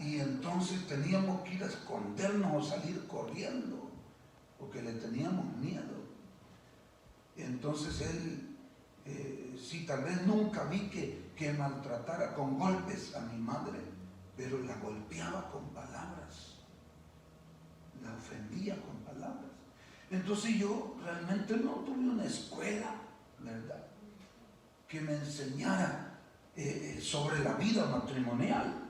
y entonces teníamos que ir a escondernos o salir corriendo, porque le teníamos miedo. Entonces él, sí, tal vez nunca vi que maltratara con golpes a mi madre, pero la golpeaba con palabras, la ofendía con palabras. Entonces yo realmente no tuve una escuela, ¿verdad?, que me enseñara sobre la vida matrimonial.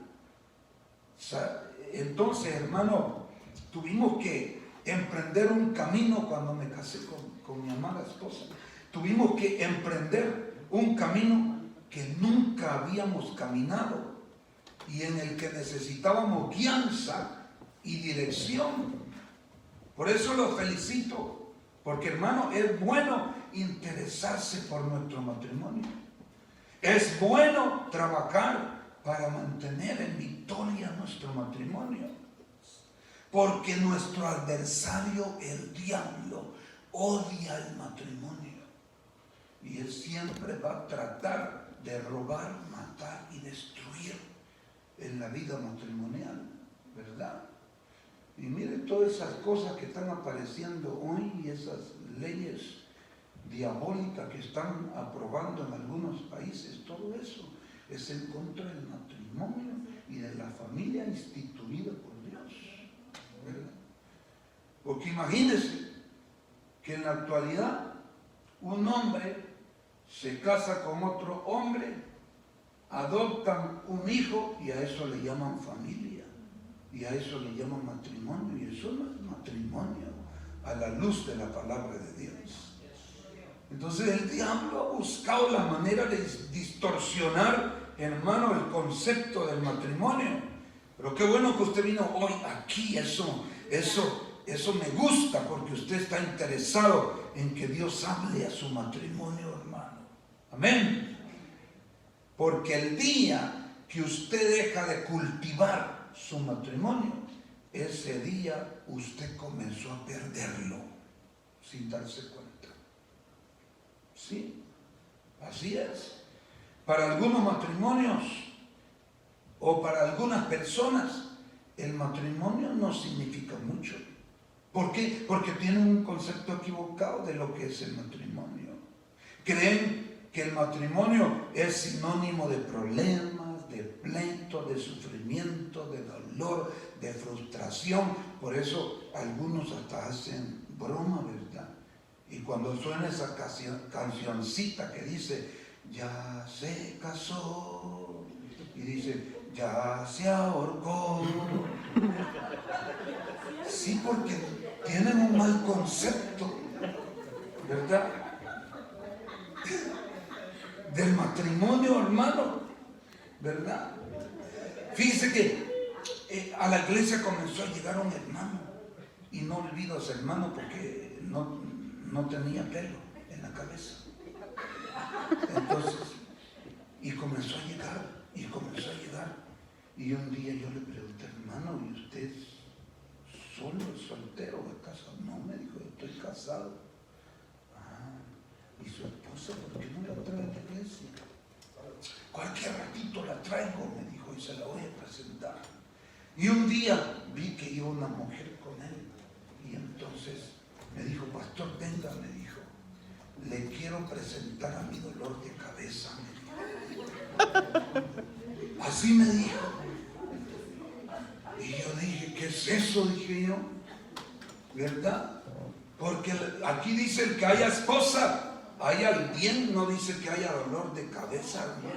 O sea, entonces, hermano, tuvimos que emprender un camino cuando me casé con mi amada esposa. Tuvimos que emprender un camino que nunca habíamos caminado y en el que necesitábamos guianza y dirección. Por eso lo felicito, porque, hermano, es bueno interesarse por nuestro matrimonio. Es bueno trabajar para mantener en victoria nuestro matrimonio, porque nuestro adversario, el diablo, odia el matrimonio y él siempre va a tratar de robar, matar y destruir en la vida matrimonial, ¿verdad? Y mire todas esas cosas que están apareciendo hoy y esas leyes diabólicas que están aprobando en algunos países. Todo eso es en contra del matrimonio y de la familia instituida por Dios, ¿verdad? Porque imagínense que en la actualidad un hombre se casa con otro hombre, adoptan un hijo y a eso le llaman familia, y a eso le llaman matrimonio, y eso no es matrimonio a la luz de la palabra de Dios. Entonces el diablo ha buscado la manera de distorsionar, hermano, el concepto del matrimonio. Pero qué bueno que usted vino hoy aquí, eso me gusta, porque usted está interesado en que Dios hable a su matrimonio, hermano. Amén. Porque el día que usted deja de cultivar su matrimonio, ese día usted comenzó a perderlo sin darse cuenta. Sí, así es. Para algunos matrimonios o para algunas personas, el matrimonio no significa mucho. ¿Por qué? Porque tienen un concepto equivocado de lo que es el matrimonio. Creen que el matrimonio es sinónimo de problemas, de pleito, de sufrimiento, de dolor, de frustración. Por eso algunos hasta hacen broma, ¿verdad? Y cuando suena esa cancioncita que dice, ya se casó, y dice, ya se ahorcó. Sí, porque tienen un mal concepto, ¿verdad?, del matrimonio, hermano, ¿verdad? Fíjese que a la iglesia comenzó a llegar un hermano, y no olvido a ese hermano porque no tenía pelo en la cabeza. Entonces, y comenzó a llegar, y un día yo le pregunté, hermano, ¿y usted solo, soltero o casado? No, me dijo, yo estoy casado. ¿Y su esposa por qué no la trae a la iglesia? Cualquier ratito la traigo, me dijo, y se la voy a presentar. Y un día vi que iba una mujer con él, y entonces me dijo, pastor, venga, me dijo, le quiero presentar a mi dolor de cabeza, me dijo. Así me dijo. Y yo dije, ¿qué es eso? Dije yo, ¿verdad? Porque aquí dice el que haya esposa, haya el bien, no dice que haya dolor de cabeza, ¿no?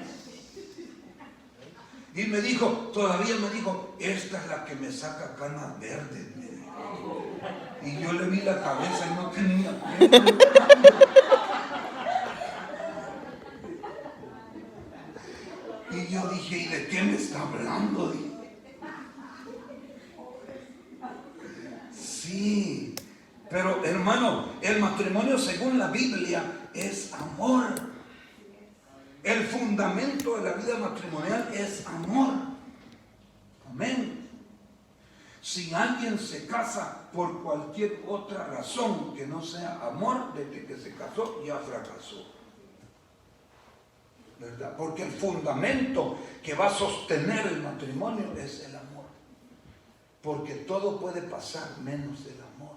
Y me dijo, todavía me dijo, esta es la que me saca canas verdes, me dijo. Y yo le vi la cabeza y no tenía pelo. Y yo dije, ¿y de qué me está hablando? Sí, pero hermano, el matrimonio según la Biblia es amor. El fundamento de la vida matrimonial es amor. Amén. Si alguien se casa por cualquier otra razón que no sea amor, desde que se casó ya fracasó. ¿verdad? Porque el fundamento que va a sostener el matrimonio es el amor. Porque todo puede pasar menos el amor.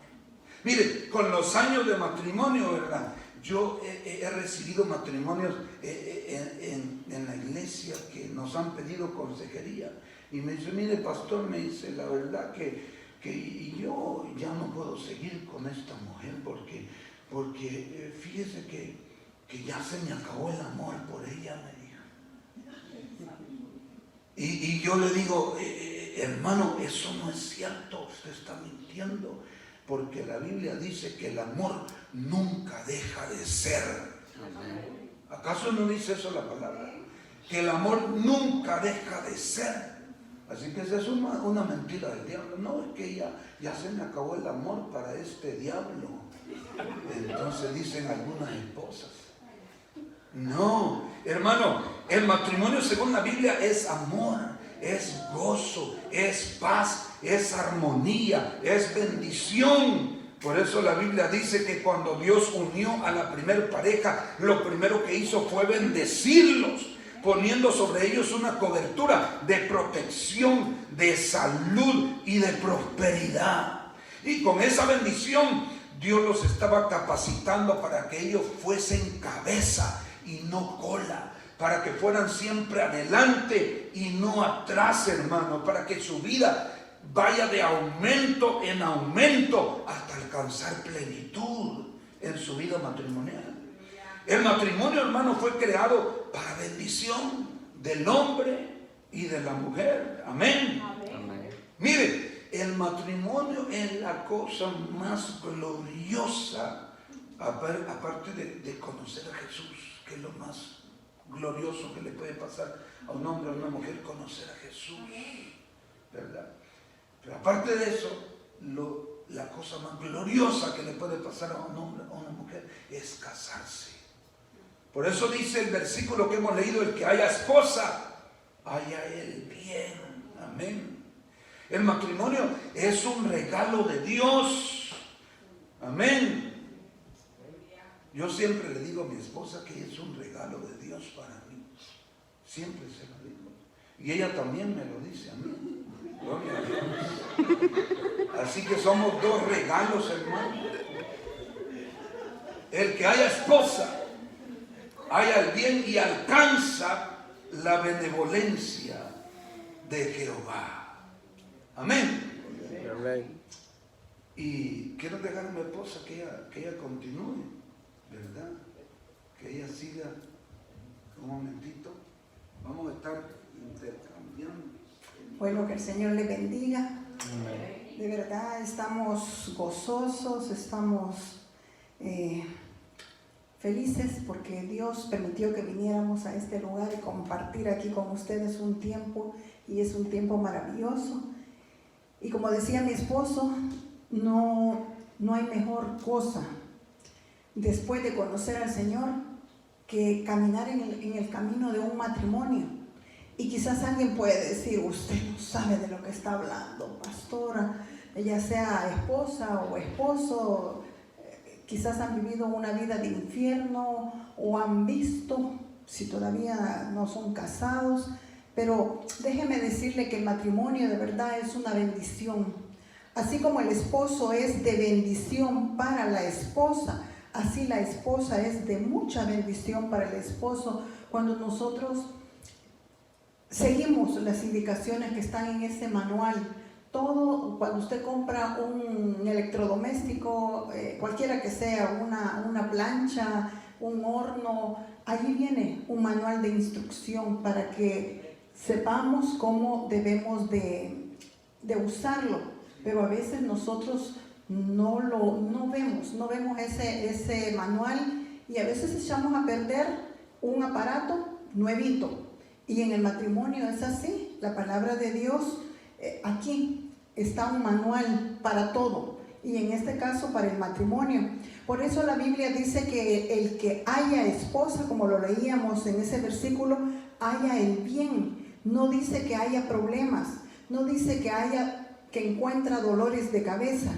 Mire, con los años de matrimonio, ¿verdad? Yo he recibido matrimonios en la iglesia que nos han pedido consejería. Y me dice, mire, pastor, me dice, la verdad que yo ya no puedo seguir con esta mujer porque fíjese que ya se me acabó el amor por ella, me dijo. Y yo le digo, hermano, eso no es cierto, usted está mintiendo, porque la Biblia dice que el amor nunca deja de ser. ¿Acaso no dice eso la palabra? Que el amor nunca deja de ser. Así que esa es una mentira del diablo. No, es que ya se me acabó el amor para este diablo. Entonces dicen algunas esposas. No, hermano, el matrimonio según la Biblia es amor, es gozo, es paz, es armonía, es bendición. Por eso la Biblia dice que cuando Dios unió a la primer pareja, lo primero que hizo fue bendecirlos, poniendo sobre ellos una cobertura de protección, de salud y de prosperidad. Y con esa bendición Dios los estaba capacitando para que ellos fuesen cabeza y no cola, para que fueran siempre adelante y no atrás, hermano, para que su vida vaya de aumento en aumento hasta alcanzar plenitud en su vida matrimonial. El matrimonio, hermano, fue creado para bendición del hombre y de la mujer. Amén. Amén. Mire, el matrimonio es la cosa más gloriosa, aparte de conocer a Jesús, que es lo más glorioso que le puede pasar a un hombre o a una mujer, conocer a Jesús, ¿verdad? Pero aparte de eso, la cosa más gloriosa que le puede pasar a un hombre o a una mujer es casarse. Por eso dice el versículo que hemos leído, el que haya esposa, haya el bien. Amén. El matrimonio es un regalo de Dios. Amén. Yo siempre le digo a mi esposa que es un regalo de Dios para mí. Siempre se lo digo. Y ella también me lo dice a mí. Gloria a Dios. Así que somos dos regalos, hermano. El que haya esposa, haya el bien y alcanza la benevolencia de Jehová. Amén. Amén. Y quiero dejar a mi esposa que ella continúe, ¿verdad? Que ella siga. Un momentito. Vamos a estar intercambiando. Bueno, que el Señor le bendiga. Amén. De verdad estamos gozosos, estamos felices porque Dios permitió que viniéramos a este lugar y compartir aquí con ustedes un tiempo, y es un tiempo maravilloso. Y como decía mi esposo, no hay mejor cosa después de conocer al Señor que caminar en el camino de un matrimonio. Y quizás alguien puede decir, usted no sabe de lo que está hablando, pastora, ya sea esposa o esposo, quizás han vivido una vida de infierno o han visto, si todavía no son casados, pero déjeme decirle que el matrimonio de verdad es una bendición. Así como el esposo es de bendición para la esposa, así la esposa es de mucha bendición para el esposo cuando nosotros seguimos las indicaciones que están en ese manual. Todo, cuando usted compra un electrodoméstico, cualquiera que sea, una plancha, un horno, allí viene un manual de instrucción para que sepamos cómo debemos de usarlo. Pero a veces nosotros no vemos ese manual y a veces echamos a perder un aparato nuevito. Y en el matrimonio es así. La palabra de Dios, aquí está un manual para todo, y en este caso para el matrimonio. Por eso la Biblia dice que el que haya esposa, como lo leíamos en ese versículo, haya el bien. No dice que haya problemas, no dice que encuentra dolores de cabeza,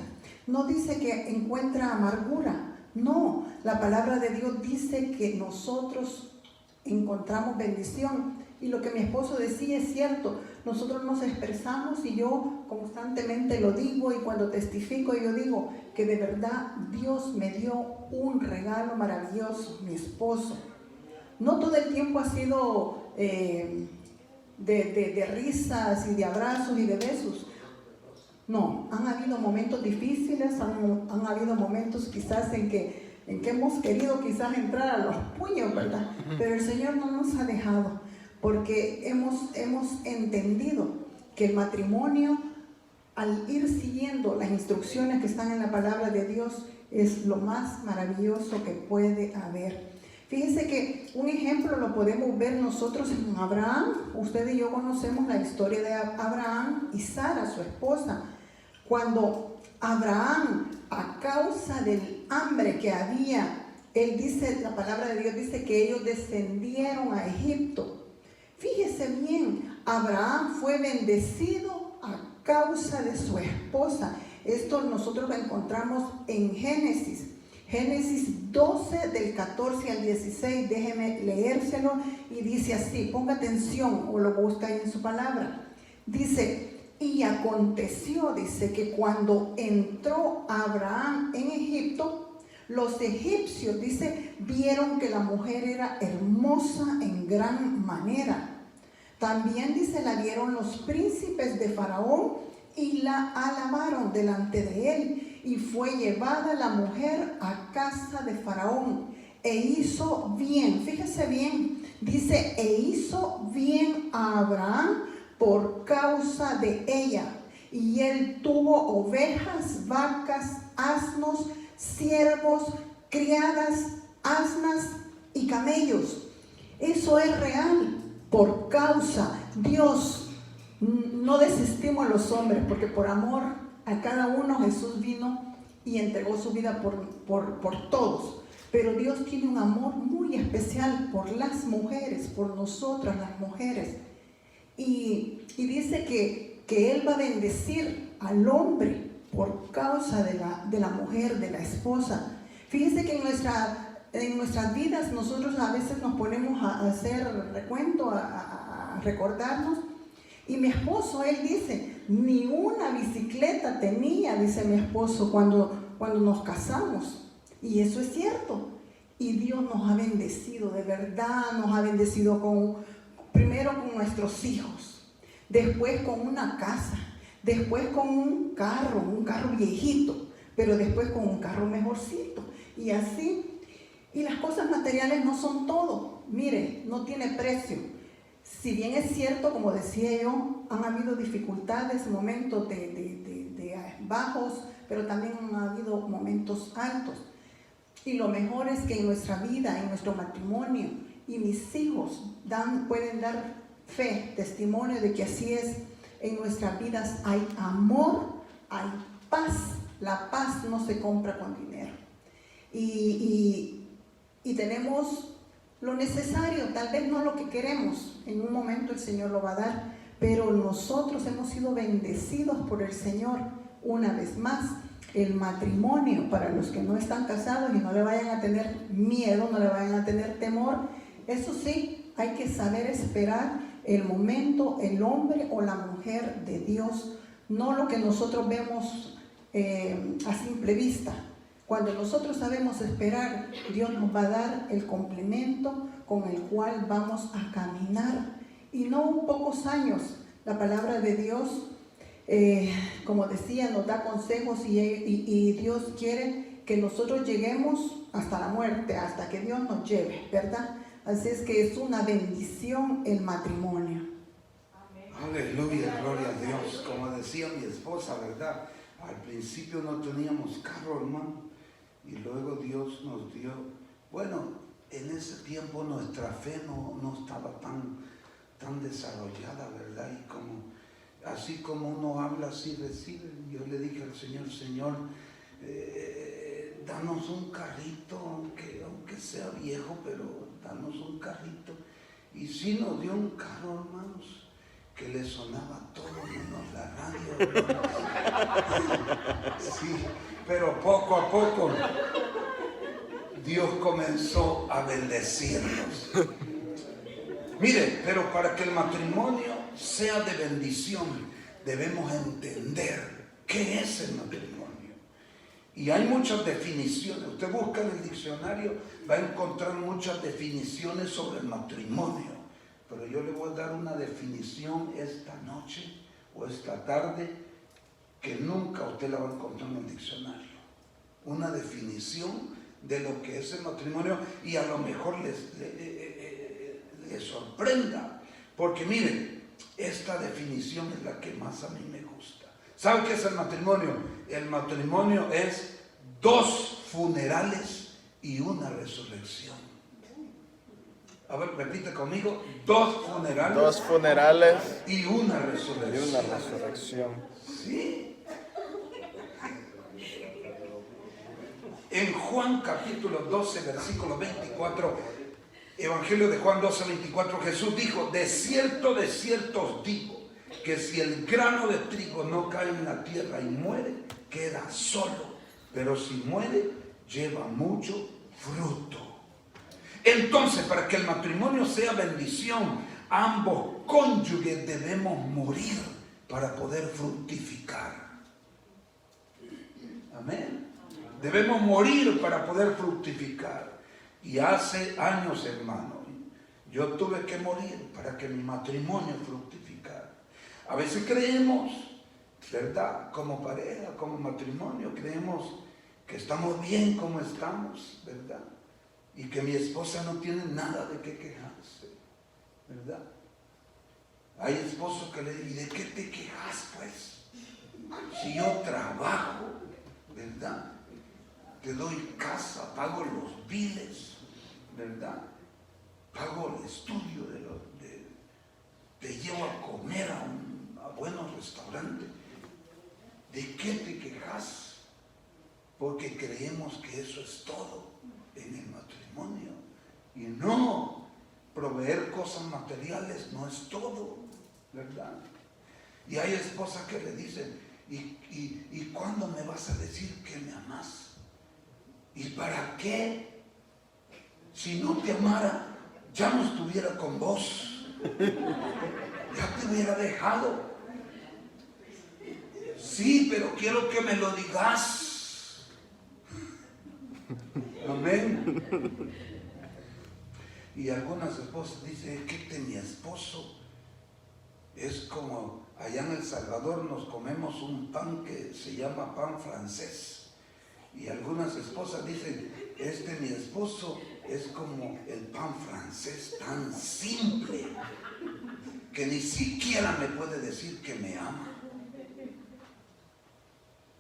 no dice que encuentra amargura. No, la palabra de Dios dice que nosotros encontramos bendición. Y lo que mi esposo decía es cierto, nosotros nos expresamos y yo constantemente lo digo, y cuando testifico yo digo que de verdad Dios me dio un regalo maravilloso, mi esposo. No todo el tiempo ha sido de risas y de abrazos y de besos. No, han habido momentos difíciles, han habido momentos quizás en que hemos querido quizás entrar a los puños, ¿verdad? Pero el Señor no nos ha dejado, porque hemos entendido que el matrimonio, al ir siguiendo las instrucciones que están en la palabra de Dios, es lo más maravilloso que puede haber. Fíjense que un ejemplo lo podemos ver nosotros en Abraham. Usted y yo conocemos la historia de Abraham y Sara, su esposa. Cuando Abraham, a causa del hambre que había, él dice, la palabra de Dios dice que ellos descendieron a Egipto. Fíjese bien, Abraham fue bendecido a causa de su esposa. Esto nosotros lo encontramos en Génesis 12, del 14 al 16, déjeme leérselo, y dice así, ponga atención o lo busca ahí en su palabra. Dice, y aconteció, dice, que cuando entró Abraham en Egipto, los egipcios, dice, vieron que la mujer era hermosa en gran manera. También, dice, la vieron los príncipes de Faraón y la alabaron delante de él. Y fue llevada la mujer a casa de Faraón, e hizo bien, fíjese bien, dice, e hizo bien a Abraham por causa de ella. Y él tuvo ovejas, vacas, asnos, siervos, criadas, asnas y camellos. Eso es real, por causa. Dios, no desestimos a los hombres, porque por amor a cada uno Jesús vino y entregó su vida por todos. Pero Dios tiene un amor muy especial por las mujeres, por nosotras las mujeres. Y dice que Él va a bendecir al hombre por causa de la mujer, de la esposa. Fíjese que en nuestras vidas nosotros a veces nos ponemos a hacer recuento, a recordarnos. Y mi esposo, él dice, ni una bicicleta tenía, dice mi esposo, cuando nos casamos. Y eso es cierto. Y Dios nos ha bendecido, de verdad, nos ha bendecido primero con nuestros hijos, después con una casa, después con un carro viejito, pero después con un carro mejorcito. Y así, y las cosas materiales no son todo. Mire, no tiene precio. Si bien es cierto, como decía yo, han habido dificultades, momentos de bajos, pero también han habido momentos altos. Y lo mejor es que en nuestra vida, en nuestro matrimonio, y mis hijos pueden dar fe, testimonio de que así es. En nuestras vidas hay amor, hay paz. La paz no se compra con dinero. Y tenemos lo necesario, tal vez no lo que queremos, en un momento el Señor lo va a dar, pero nosotros hemos sido bendecidos por el Señor. Una vez más, el matrimonio, para los que no están casados y no le vayan a tener miedo, no le vayan a tener temor, eso sí, hay que saber esperar el momento, el hombre o la mujer de Dios, no lo que nosotros vemos a simple vista. Cuando nosotros sabemos esperar, Dios nos va a dar el complemento con el cual vamos a caminar. Y no pocos años, la palabra de Dios, como decía, nos da consejos y Dios quiere que nosotros lleguemos hasta la muerte, hasta que Dios nos lleve, ¿verdad? Así es que es una bendición el matrimonio. Aleluya, gloria a Dios. Como decía mi esposa, ¿verdad? Al principio no teníamos carro, hermano. Y luego Dios nos dio, bueno, en ese tiempo nuestra fe no estaba tan desarrollada, ¿verdad? Y así como uno habla, así recibe. Yo le dije al Señor, Señor, danos un carrito, aunque sea viejo, pero danos un carrito. Y sí nos dio un carro, hermanos, que le sonaba todo menos la radio, hermanos. Sí. Pero poco a poco Dios comenzó a bendecirnos. Mire, pero para que el matrimonio sea de bendición, debemos entender qué es el matrimonio. Y hay muchas definiciones. Usted busca en el diccionario, va a encontrar muchas definiciones sobre el matrimonio. Pero yo le voy a dar una definición esta noche o esta tarde que nunca usted la va a encontrar en el diccionario. Una definición de lo que es el matrimonio y a lo mejor les sorprenda. Porque miren, esta definición es la que más a mí me gusta. ¿Sabe qué es el matrimonio? El matrimonio es 2 funerales y una resurrección. A ver, repite conmigo. 2 funerales. 2 funerales y una resurrección. Y una resurrección. Sí. En Juan capítulo 12, versículo 24, Evangelio de Juan 12, 24, Jesús dijo: de cierto os digo, que si el grano de trigo no cae en la tierra y muere, queda solo. Pero si muere, lleva mucho fruto. Entonces, para que el matrimonio sea bendición, ambos cónyuges debemos morir para poder fructificar. Amén. Debemos morir para poder fructificar. Y hace años, hermano, yo tuve que morir para que mi matrimonio fructificara. A veces creemos, ¿verdad? Como pareja, como matrimonio, creemos que estamos bien como estamos, ¿verdad? Y que mi esposa no tiene nada de qué quejarse, ¿verdad? Hay esposos que le dicen: ¿y de qué te quejas, pues? Si yo trabajo, ¿verdad? Te doy casa, pago los biles, ¿verdad? Pago el estudio, te llevo a comer a buenos restaurantes. ¿De qué te quejas? Porque creemos que eso es todo en el matrimonio. Y no, proveer cosas materiales no es todo, ¿verdad? Y hay esposas que le dicen: ¿y cuándo me vas a decir que me amas? ¿Y para qué? Si no te amara, ya no estuviera con vos. Ya te hubiera dejado. Sí, pero quiero que me lo digas. Amén. Y algunas esposas dicen: es que mi esposo es como allá en El Salvador nos comemos un pan que se llama pan francés. Y algunas esposas dicen: mi esposo es como el pan francés, tan simple que ni siquiera me puede decir que me ama.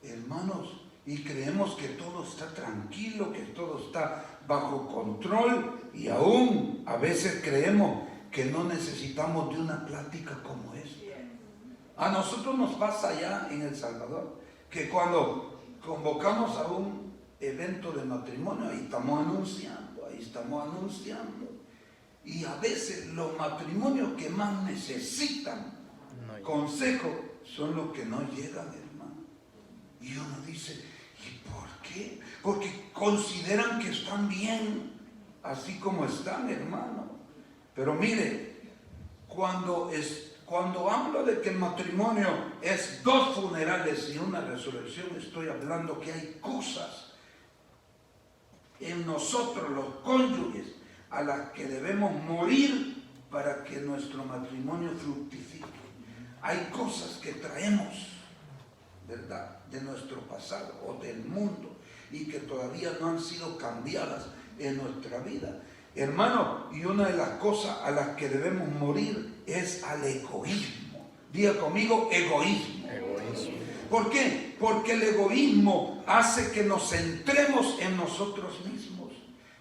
Hermanos, y creemos que todo está tranquilo, que todo está bajo control, y aún a veces creemos que no necesitamos de una plática como esta. A nosotros nos pasa allá en El Salvador que cuando convocamos a un evento de matrimonio, ahí estamos anunciando. Y a veces los matrimonios que más necesitan consejo son los que no llegan, hermano. Y uno dice: ¿y por qué? Porque consideran que están bien así como están, hermano. Pero mire, cuando hablo de que el matrimonio es 2 funerales y una resurrección, estoy hablando que hay cosas en nosotros, los cónyuges, a las que debemos morir para que nuestro matrimonio fructifique. Hay cosas que traemos, ¿verdad?, de nuestro pasado o del mundo y que todavía no han sido cambiadas en nuestra vida. Hermano, y una de las cosas a las que debemos morir es al egoísmo. Diga conmigo: egoísmo. ¿Por qué? Porque el egoísmo hace que nos centremos en nosotros mismos,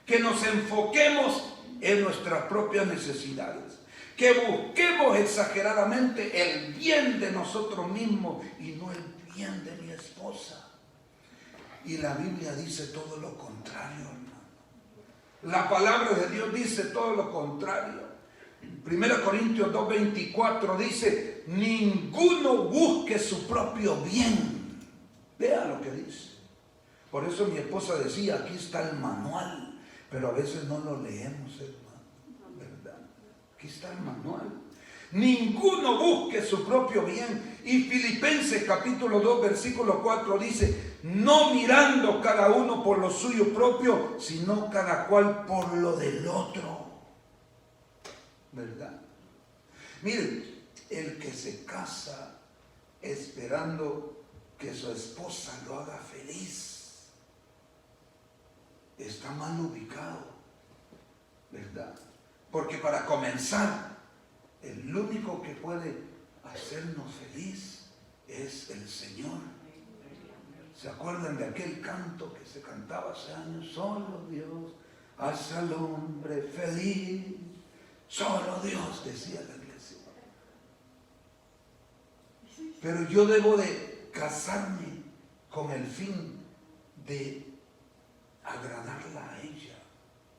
que nos enfoquemos en nuestras propias necesidades, que busquemos exageradamente el bien de nosotros mismos y no el bien de mi esposa. Y la Biblia dice todo lo contrario, hermano. La palabra de Dios dice todo lo contrario. 1 Corintios 2:24 dice: ninguno busque su propio bien. Vea lo que dice. Por eso mi esposa decía: aquí está el manual, pero a veces no lo leemos, hermano, ¿verdad? Aquí está el manual. Ninguno busque su propio bien. Y Filipenses capítulo 2 versículo 4 dice, no mirando cada uno por lo suyo propio, sino cada cual por lo del otro. ¿Verdad? Miren, el que se casa esperando que su esposa lo haga feliz, está mal ubicado, ¿verdad? Porque para comenzar, el único que puede hacernos feliz es el Señor. ¿Se acuerdan de aquel canto que se cantaba hace años? Solo Dios hace al hombre feliz. Solo Dios, decía la iglesia. Pero yo debo de casarme con el fin de agradarla a ella,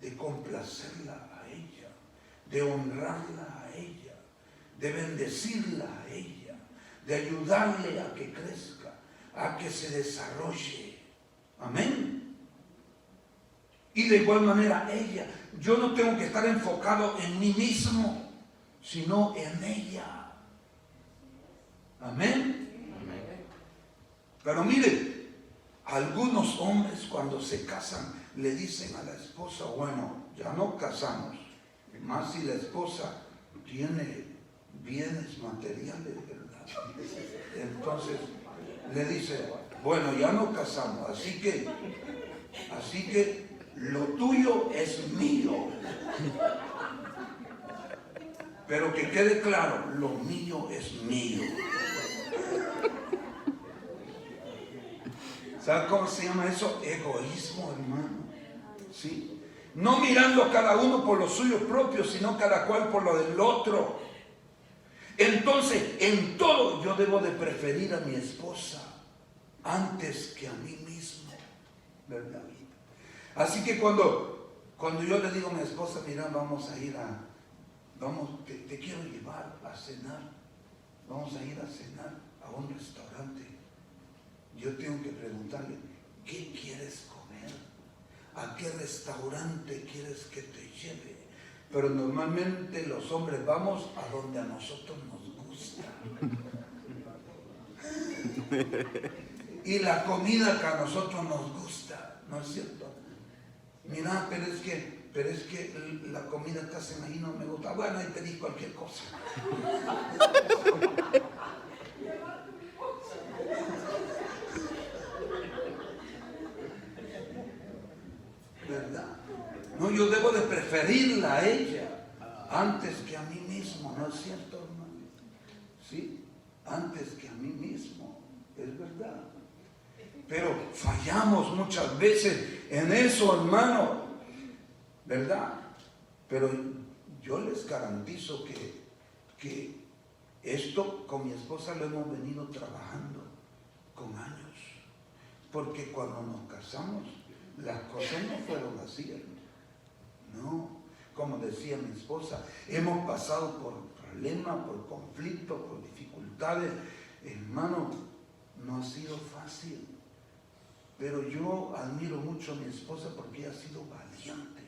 de complacerla a ella, de honrarla a ella, de bendecirla a ella, de ayudarle a que crezca, a que se desarrolle. Amén. Y de igual manera ella, yo no tengo que estar enfocado en mí mismo, sino en ella. Amén. Pero mire, algunos hombres cuando se casan le dicen a la esposa, bueno, ya no casamos, más si la esposa tiene bienes materiales, ¿verdad? Entonces le dice, bueno, ya no casamos, así que lo tuyo es mío. Pero que quede claro, lo mío es mío. ¿Sabe cómo se llama eso? Egoísmo, hermano. ¿Sí? No mirando cada uno por lo suyo propio, sino cada cual por lo del otro. Entonces, en todo yo debo de preferir a mi esposa antes que a mí mismo, ¿verdad? Así que cuando yo le digo a mi esposa, mira, vamos a ir te quiero llevar a cenar, vamos a ir a cenar a un restaurante, yo tengo que preguntarle, ¿qué quieres comer? ¿A qué restaurante quieres que te lleve? Pero normalmente los hombres vamos a donde a nosotros nos gusta. Y la comida que a nosotros nos gusta, ¿no es cierto? Mira, pero es que la comida que hacen ahí no me gusta. Bueno, ahí pedí cualquier cosa. ¿Verdad? No, yo debo de preferirla a ella antes que a mí mismo, ¿no es cierto, hermano? Sí, antes que a mí mismo, es verdad. Pero fallamos muchas veces en eso, hermano, ¿verdad? Pero yo les garantizo que esto con mi esposa lo hemos venido trabajando con años. Porque cuando nos casamos, las cosas no fueron así, hermano. No, como decía mi esposa, hemos pasado por problemas, por conflictos, por dificultades. Hermano, no ha sido fácil. Pero yo admiro mucho a mi esposa porque ella ha sido valiente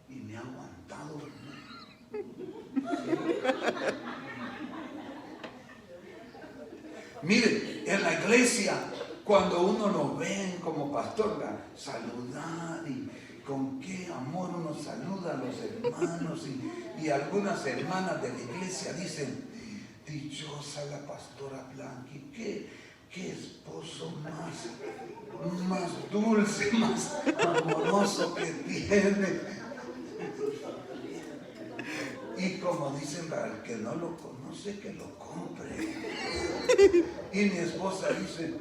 y me ha aguantado. Mire, en la iglesia, cuando uno nos ve como pastor, saludar y con qué amor uno saluda a los hermanos y algunas hermanas de la iglesia dicen, dichosa la pastora Blanqui, qué esposo más dulce, más amoroso que tiene. Y como dicen, para el que no lo conoce, que lo compre. Y mi esposa dice,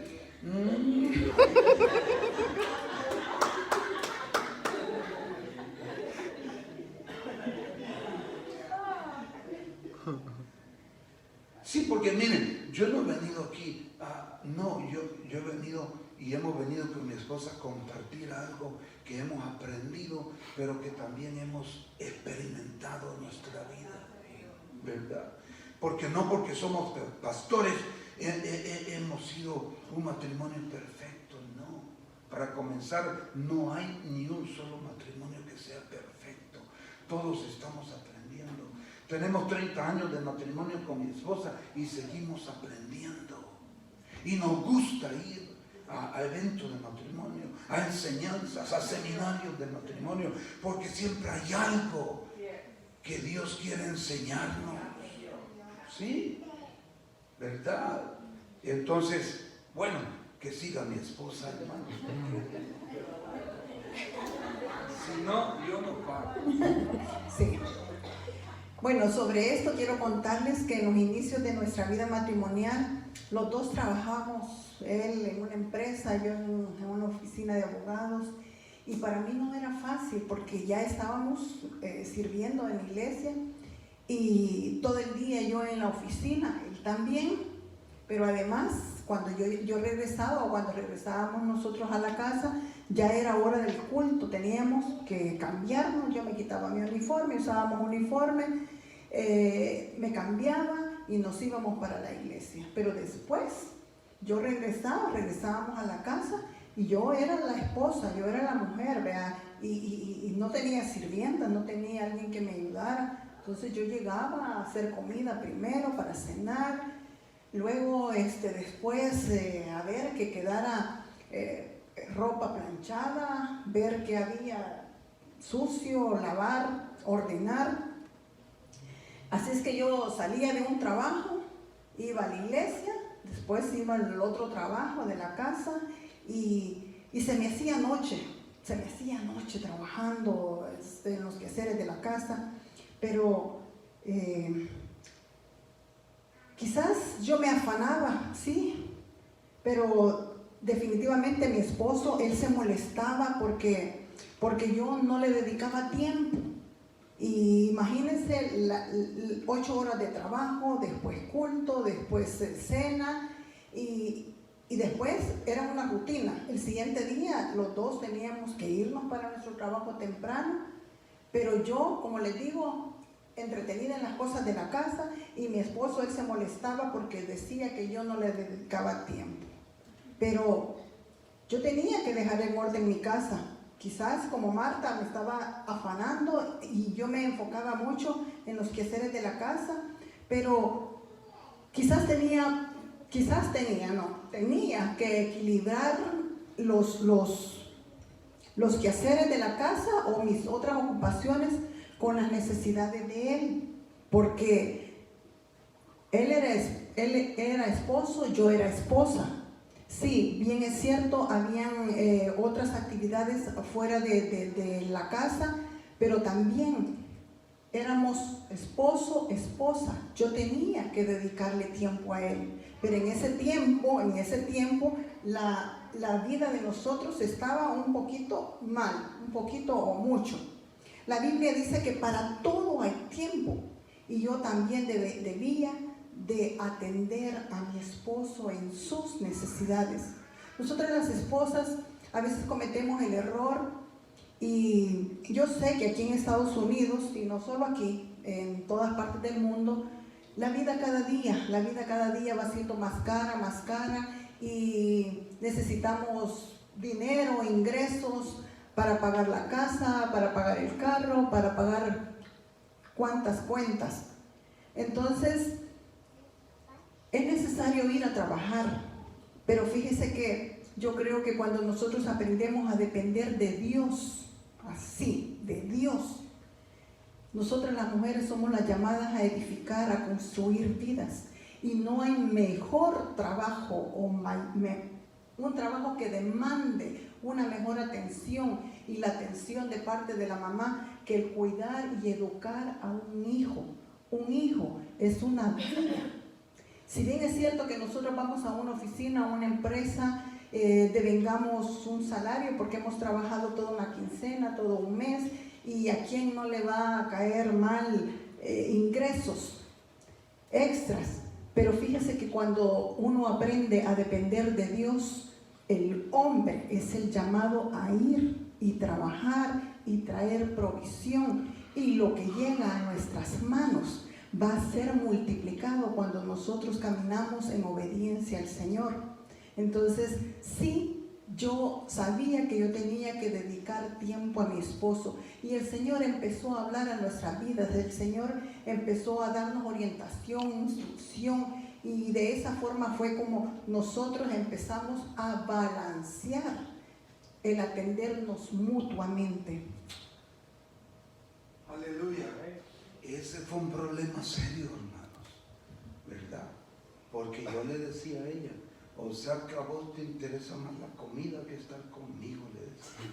Sí, porque miren, yo no he venido aquí, yo he venido y hemos venido con mi esposa a compartir algo que hemos aprendido, pero que también hemos experimentado en nuestra vida, ¿verdad? Porque somos pastores, hemos sido un matrimonio perfecto, no. Para comenzar, no hay ni un solo matrimonio que sea perfecto. Todos estamos aprendiendo. Tenemos 30 años de matrimonio con mi esposa y seguimos aprendiendo. Y nos gusta ir a eventos de matrimonio, a enseñanzas, a seminarios de matrimonio, porque siempre hay algo que Dios quiere enseñarnos. ¿Sí? ¿Verdad? Entonces, bueno, que siga mi esposa, hermanos. Si no, yo no paro. Sí. Bueno, sobre esto quiero contarles que en los inicios de nuestra vida matrimonial, los dos trabajamos, él en una empresa, yo en una oficina de abogados, y para mí no era fácil porque ya estábamos sirviendo en la iglesia y todo el día yo en la oficina, él también, pero además cuando yo regresaba o cuando regresábamos nosotros a la casa, ya era hora del culto, teníamos que cambiarnos, yo me quitaba mi uniforme, usábamos uniforme, me cambiaba y nos íbamos para la iglesia. Pero después yo regresábamos a la casa y yo era la esposa, yo era la mujer, ¿verdad? Y no tenía sirvienta, no tenía alguien que me ayudara. Entonces yo llegaba a hacer comida primero para cenar, luego después a ver que quedara ropa planchada, ver que había sucio, lavar, ordenar. Así es que yo salía de un trabajo, iba a la iglesia, después iba al otro trabajo de la casa y se me hacía noche trabajando en los quehaceres de la casa, pero quizás yo me afanaba, sí, pero definitivamente mi esposo, él se molestaba porque yo no le dedicaba tiempo. Y imagínense 8 horas de trabajo, después culto, después cena y después era una rutina. El siguiente día los dos teníamos que irnos para nuestro trabajo temprano, pero yo, como les digo, entretenida en las cosas de la casa, y mi esposo, él se molestaba porque decía que yo no le dedicaba tiempo. Pero yo tenía que dejar en orden mi casa. Quizás como Marta me estaba afanando y yo me enfocaba mucho en los quehaceres de la casa, pero tenía que equilibrar los quehaceres de la casa o mis otras ocupaciones con las necesidades de él, porque él era esposo, yo era esposa. Sí, bien es cierto, habían otras actividades fuera de la casa, pero también éramos esposo, esposa. Yo tenía que dedicarle tiempo a él, pero en ese tiempo la vida de nosotros estaba un poquito mal, un poquito o mucho. La Biblia dice que para todo hay tiempo, y yo también debía de atender a mi esposo en sus necesidades. Nosotras las esposas a veces cometemos el error, y yo sé que aquí en Estados Unidos, y no solo aquí, en todas partes del mundo, la vida cada día va siendo más cara, y necesitamos dinero, ingresos para pagar la casa, para pagar el carro, para pagar cuantas cuentas. Entonces es necesario ir a trabajar, pero fíjese que yo creo que cuando nosotros aprendemos a depender de Dios, así, de Dios, nosotras las mujeres somos las llamadas a edificar, a construir vidas, y no hay mejor trabajo un trabajo que demande una mejor atención y la atención de parte de la mamá que el cuidar y educar a un hijo. Un hijo es una vida. Si bien es cierto que nosotros vamos a una oficina, a una empresa, devengamos un salario porque hemos trabajado toda una quincena, todo un mes, y a quién no le va a caer mal ingresos extras. Pero fíjese que cuando uno aprende a depender de Dios, el hombre es el llamado a ir y trabajar y traer provisión, y lo que llega a nuestras manos va a ser multiplicado cuando nosotros caminamos en obediencia al Señor. Entonces, sí, yo sabía que yo tenía que dedicar tiempo a mi esposo, y el Señor empezó a hablar a nuestras vidas, el Señor empezó a darnos orientación, instrucción, y de esa forma fue como nosotros empezamos a balancear el atendernos mutuamente. Aleluya. Ese fue un problema serio, hermanos, ¿verdad? Porque yo le decía a ella, o sea que a vos te interesa más la comida que estar conmigo, le decía.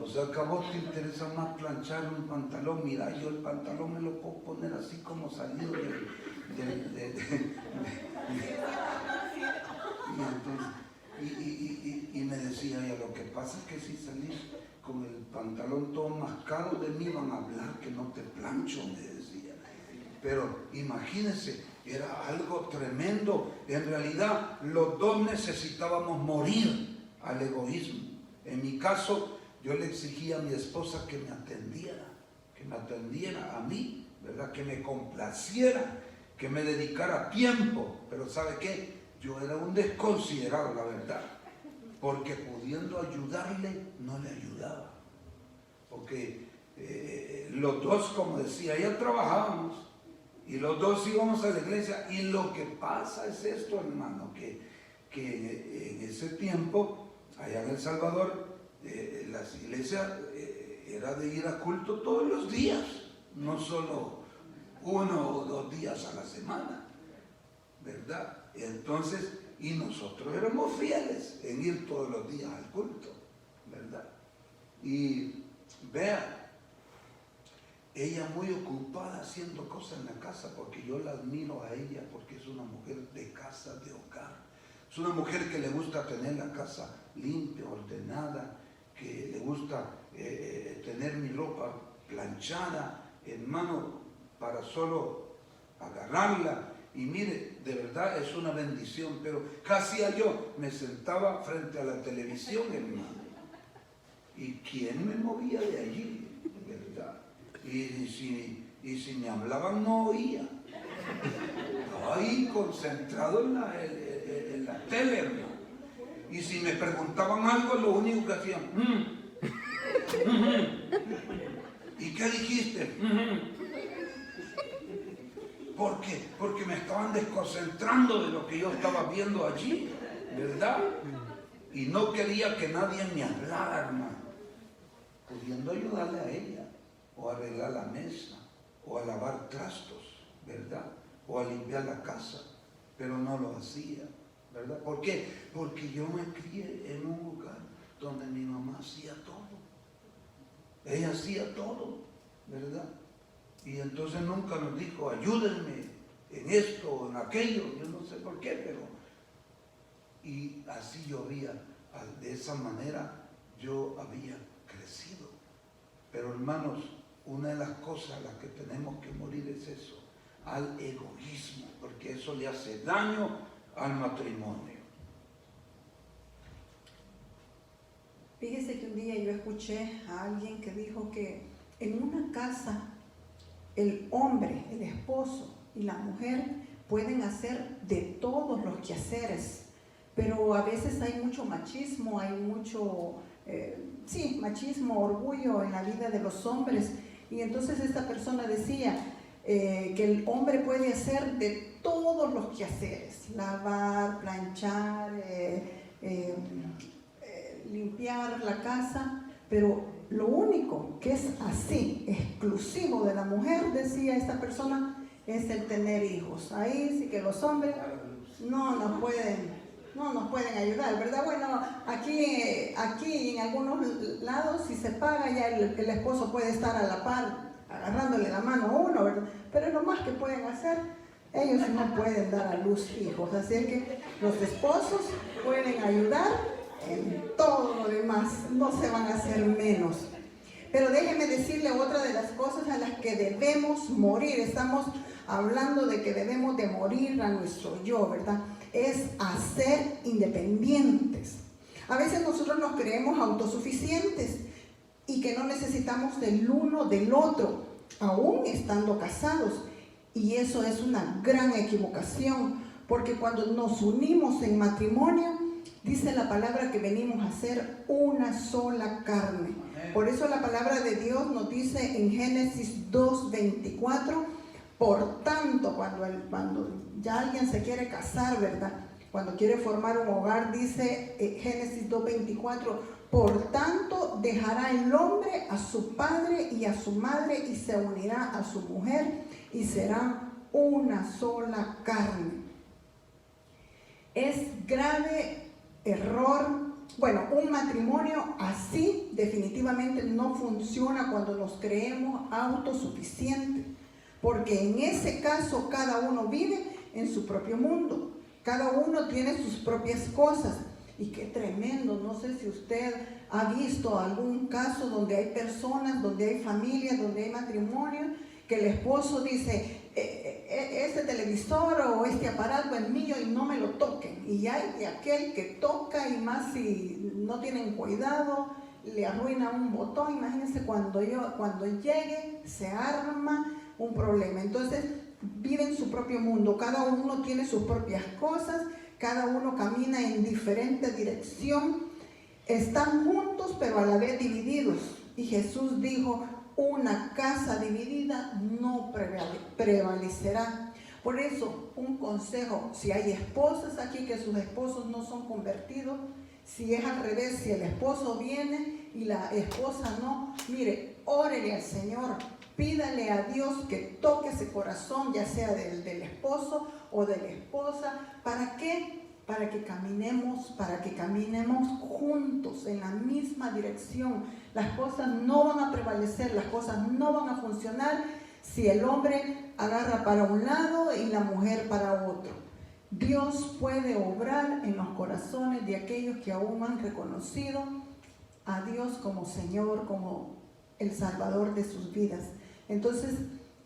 O sea que a vos te interesa más planchar un pantalón. Mira, yo el pantalón me lo puedo poner así como salido y me decía ella, lo que pasa es que si salís con el pantalón todo mascado de mí van a hablar que no te plancho, me decía. Pero imagínense, era algo tremendo. En realidad los dos necesitábamos morir al egoísmo. En mi caso, yo le exigía a mi esposa que me atendiera a mí, ¿verdad? Que me complaciera, que me dedicara tiempo. Pero ¿sabe qué? Yo era un desconsiderado, la verdad, porque pudiendo ayudarle, no le ayudaba. Porque los dos, como decía, ya trabajábamos y los dos íbamos a la iglesia. Y lo que pasa es esto, hermano, que en ese tiempo, allá en El Salvador, las iglesias era de ir a culto todos los días, no solo 1 o 2 días a la semana, ¿verdad? Entonces, y nosotros éramos fieles en ir todos los días al culto, ¿verdad? Y vea, ella muy ocupada haciendo cosas en la casa, porque yo la admiro a ella, porque es una mujer de casa, de hogar. Es una mujer que le gusta tener la casa limpia, ordenada, que le gusta tener mi ropa planchada, hermano, para solo agarrarla. Y mire, de verdad es una bendición, pero casi yo me sentaba frente a la televisión, hermano. ¿Y quién me movía de allí? ¿Verdad? Y si me hablaban no oía. Estaba ahí concentrado en la tele, hermano. Y si me preguntaban algo, lo único que hacían, ¿y qué dijiste? ¿Por qué? Porque me estaban desconcentrando de lo que yo estaba viendo allí, ¿verdad? Y no quería que nadie me hablara, hermano, pudiendo ayudarle a ella, o a arreglar la mesa, o a lavar trastos, ¿verdad? O a limpiar la casa, pero no lo hacía, ¿verdad? ¿Por qué? Porque yo me crié en un lugar donde mi mamá hacía todo. Ella hacía todo, ¿verdad? Y entonces nunca nos dijo, ayúdenme en esto o en aquello, yo no sé por qué, pero... Y así yo de esa manera yo había crecido. Pero hermanos, una de las cosas a las que tenemos que morir es eso, al egoísmo, porque eso le hace daño al matrimonio. Fíjese que un día yo escuché a alguien que dijo que en una casa el hombre, el esposo y la mujer pueden hacer de todos los quehaceres, pero a veces hay mucho machismo, hay mucho, machismo, orgullo en la vida de los hombres. Y entonces esta persona decía que el hombre puede hacer de todos los quehaceres, lavar, planchar, limpiar la casa, pero lo único que es así, exclusivo de la mujer, decía esta persona, es el tener hijos. Ahí sí que los hombres no nos pueden ayudar, ¿verdad? Bueno, aquí en algunos lados, si se paga, ya el esposo puede estar a la par, agarrándole la mano a uno, ¿verdad? Pero lo más que pueden hacer, ellos no pueden dar a luz hijos. Así es que los esposos pueden ayudar en todo lo demás, no se van a hacer menos. Pero déjeme decirle otra de las cosas a las que debemos morir. Estamos hablando de que debemos de morir a nuestro yo, ¿verdad? Es a ser independientes. A veces nosotros nos creemos autosuficientes y que no necesitamos del uno del otro, aún estando casados. Y eso es una gran equivocación, porque cuando nos unimos en matrimonio, Dice la palabra que venimos a ser una sola carne. Por eso la palabra de Dios nos dice en Génesis 2:24, por tanto, cuando ya alguien se quiere casar, ¿verdad? Cuando quiere formar un hogar, dice Génesis 2:24, por tanto dejará el hombre a su padre y a su madre y se unirá a su mujer y serán una sola carne. Es grave error. Bueno, un matrimonio así definitivamente no funciona cuando nos creemos autosuficientes, porque en ese caso cada uno vive en su propio mundo, cada uno tiene sus propias cosas. Y qué tremendo, no sé si usted ha visto algún caso donde hay personas, donde hay familias, donde hay matrimonios, que el esposo dice, este televisor o este aparato es mío y no me lo toquen. Y hay aquel que toca, y más si no tienen cuidado, le arruina un botón. Imagínense cuando llegue, se arma un problema. Entonces vive en su propio mundo, cada uno tiene sus propias cosas, cada uno camina en diferente dirección, están juntos pero a la vez divididos. Y Jesús dijo, una casa dividida no prevalecerá. Por eso, un consejo, si hay esposas aquí que sus esposos no son convertidos, si es al revés, si el esposo viene y la esposa no, mire, órele al Señor, pídale a Dios que toque ese corazón, ya sea del esposo o de la esposa. ¿Para qué? Para que caminemos juntos en la misma dirección. Las cosas no van a prevalecer, las cosas no van a funcionar si el hombre agarra para un lado y la mujer para otro. Dios puede obrar en los corazones de aquellos que aún no han reconocido a Dios como Señor, como el Salvador de sus vidas. Entonces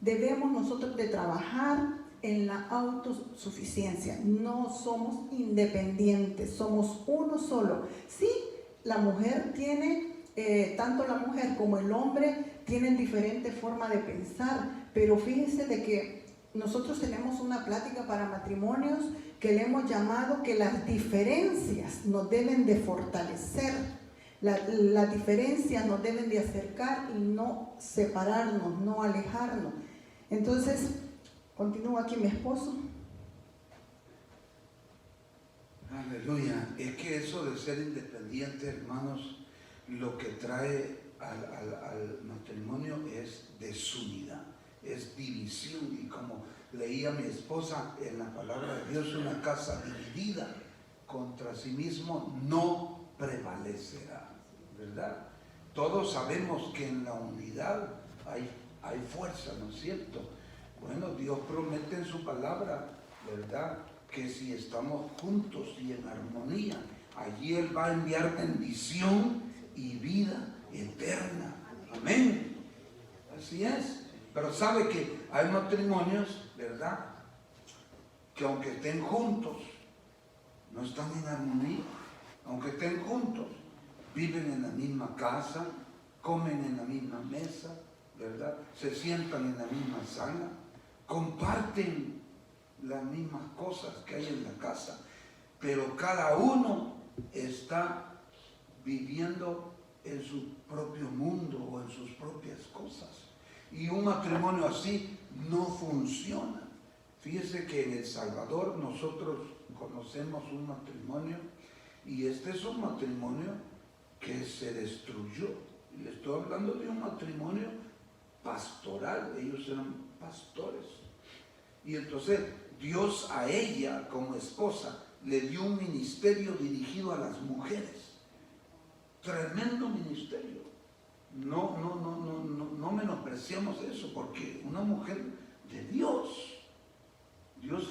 debemos nosotros de trabajar en la autosuficiencia. No somos independientes, somos uno solo. Sí, la mujer tiene, tanto la mujer como el hombre tienen diferentes formas de pensar, pero fíjense de que nosotros tenemos una plática para matrimonios que le hemos llamado que las diferencias nos deben de fortalecer. Las diferencias nos deben de acercar y no separarnos, no alejarnos. Entonces, continúa aquí mi esposo. Aleluya. Es que eso de ser independiente, hermanos, lo que trae al matrimonio es desunidad, es división. Y como leía mi esposa en la palabra de Dios, una casa dividida contra sí mismo no prevalecerá, ¿verdad? Todos sabemos que en la unidad hay fuerza, ¿no es cierto? Bueno, Dios promete en su palabra, ¿verdad?, que si estamos juntos y en armonía, allí Él va a enviar bendición y vida eterna. Amén. Así es. Pero sabe que hay matrimonios, ¿verdad?, que aunque estén juntos, no están en armonía. Aunque estén juntos, viven en la misma casa, comen en la misma mesa, ¿verdad?, se sientan en la misma sala, comparten las mismas cosas que hay en la casa, pero cada uno está viviendo en su propio mundo o en sus propias cosas. Y un matrimonio así no funciona. Fíjese que en El Salvador nosotros conocemos un matrimonio, y este es un matrimonio que se destruyó. Y le estoy hablando de un matrimonio pastoral, ellos eran pastores. Y entonces Dios a ella como esposa le dio un ministerio dirigido a las mujeres. Tremendo ministerio. No menospreciamos eso, porque una mujer de Dios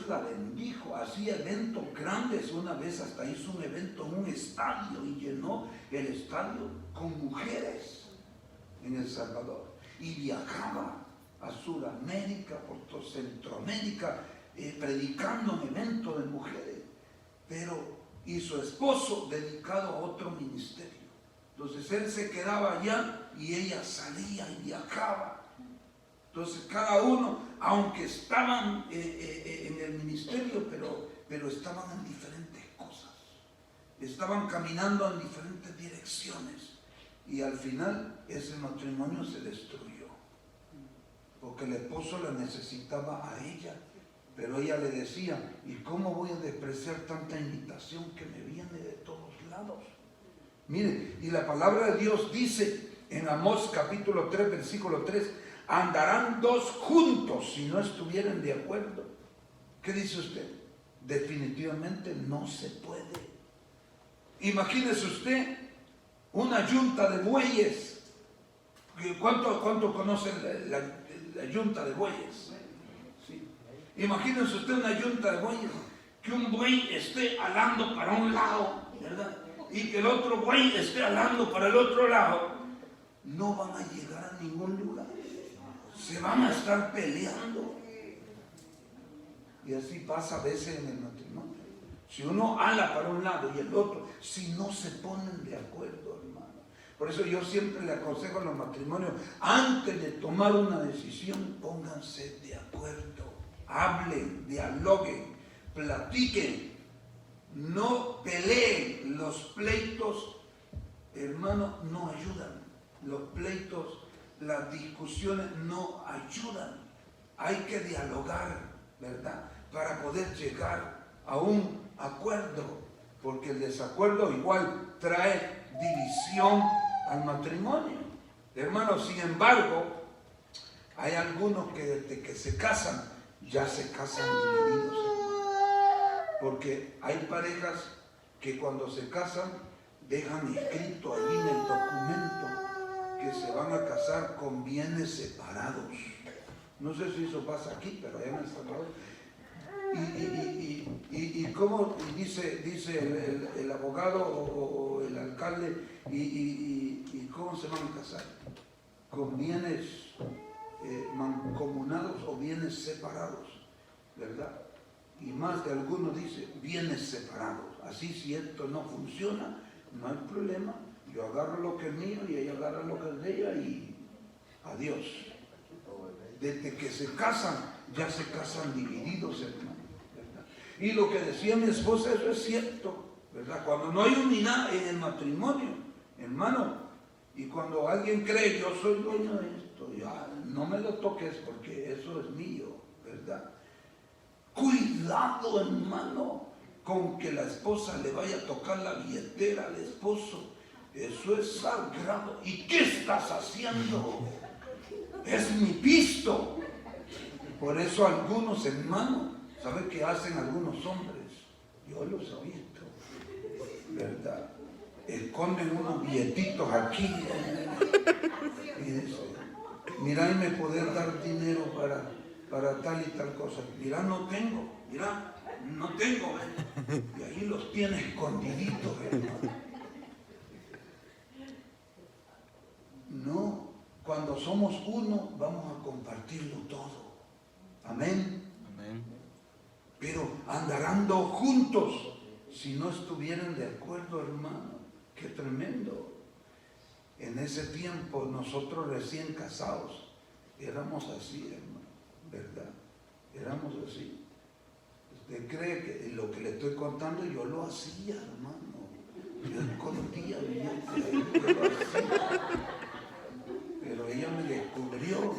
la bendijo, hacía eventos grandes. Una vez hasta hizo un evento en un estadio y llenó el estadio con mujeres en El Salvador. Y viajaba a Sudamérica, por toda Centroamérica, predicando en eventos de mujeres. Y su esposo dedicado a otro ministerio. Entonces él se quedaba allá y ella salía y viajaba. Entonces cada uno, aunque estaban en el ministerio, pero estaban en diferentes cosas. estaban caminando en diferentes direcciones y al final ese matrimonio se destruyó porque el esposo la necesitaba a ella, pero ella le decía, ¿y cómo voy a despreciar tanta invitación que me viene de todos lados? Mire, y la palabra de Dios dice en Amós capítulo 3 versículo 3, andarán dos juntos si no estuvieran de acuerdo. ¿Qué dice usted? Definitivamente no se puede. Imagínese usted una yunta de bueyes. ¿Cuánto conocen la yunta de bueyes? ¿Sí? Imagínese usted una yunta de bueyes, que un buey esté alando para un lado, ¿verdad? Y que el otro buey esté alando para el otro lado. No van a llegar a ningún lugar. Se van a estar peleando. Y así pasa a veces en el matrimonio. Si uno ala para un lado y el otro, si no se ponen de acuerdo, hermano. Por eso yo siempre le aconsejo a los matrimonios, antes de tomar una decisión, pónganse de acuerdo. Hablen, dialoguen, platiquen. No peleen. Los pleitos, hermano, no ayudan. Los pleitos, las discusiones no ayudan. Hay que dialogar, ¿verdad? Para poder llegar a un acuerdo, porque el desacuerdo igual trae división al matrimonio. Hermanos, sin embargo, hay algunos que desde que se casan, ya se casan divididos. Porque hay parejas que cuando se casan, dejan escrito ahí en el documento que se van a casar con bienes separados. No sé si eso pasa aquí, pero allá en El Salvador. Y cómo dice el abogado o el alcalde, y cómo se van a casar, con bienes mancomunados o bienes separados, ¿verdad? Y más de algunos dice bienes separados. Así, si esto no funciona, no hay problema, yo agarro lo que es mío y ella agarra lo que es de ella y adiós. Desde que se casan, ya se casan divididos, hermano, ¿verdad? Y lo que decía mi esposa, eso es cierto, ¿verdad? Cuando no hay unidad en el matrimonio, hermano, y cuando alguien cree, yo soy dueño de esto, ya no me lo toques porque eso es mío, ¿verdad? Cuidado, hermano, con que la esposa le vaya a tocar la billetera al esposo. Eso es sagrado. ¿Y qué estás haciendo? Es mi pisto. Por eso algunos hermanos, ¿saben qué hacen algunos hombres? Yo los he visto, ¿verdad? Esconden unos billetitos aquí y dicen, mira, y me poder dar dinero para tal y tal cosa. Mira, no tengo, mira, no tengo. Y ahí los tiene escondiditos, hermano. No, cuando somos uno, vamos a compartirlo todo. Amén. Amén. Pero andarán dos juntos si no estuvieran de acuerdo, hermano. Qué tremendo. En ese tiempo, nosotros recién casados, éramos así, hermano, ¿verdad? Éramos así. ¿Usted cree que lo que le estoy contando yo lo hacía, hermano? Yo escondía billetes, yo lo hacía. Pero ella me descubrió.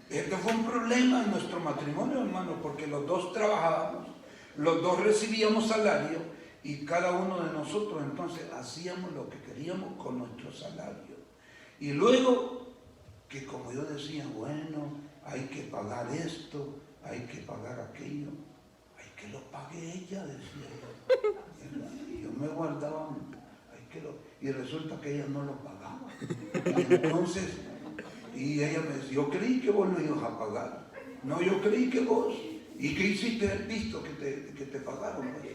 Esto fue un problema en nuestro matrimonio, hermano, porque los dos trabajábamos, los dos recibíamos salario y cada uno de nosotros entonces hacíamos lo que queríamos con nuestro salario. Y luego, que como yo decía, bueno, hay que pagar esto, hay que pagar aquello, hay que lo pague ella, decía yo. Y yo me guardaba, y resulta que ella no lo pagaba. Y entonces, y ella me decía, yo creí que vos lo ibas a pagar. No, yo creí que vos. ¿Y qué hiciste el pisto que te pagaron? Pues?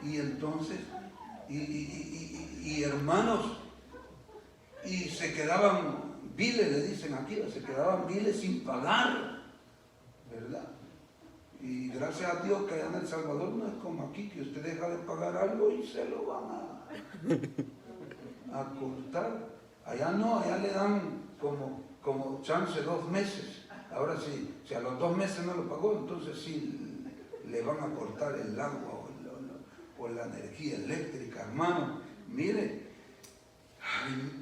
Y entonces, y hermanos, y se quedaban viles, le dicen aquí, se quedaban viles sin pagar, ¿verdad? Y gracias a Dios que allá en El Salvador no es como aquí, que usted deja de pagar algo y se lo van a cortar. Allá no, allá le dan como chance 2 meses. Ahora sí, si a los 2 meses no lo pagó, entonces sí le van a cortar el agua o la energía eléctrica, hermano. Mire,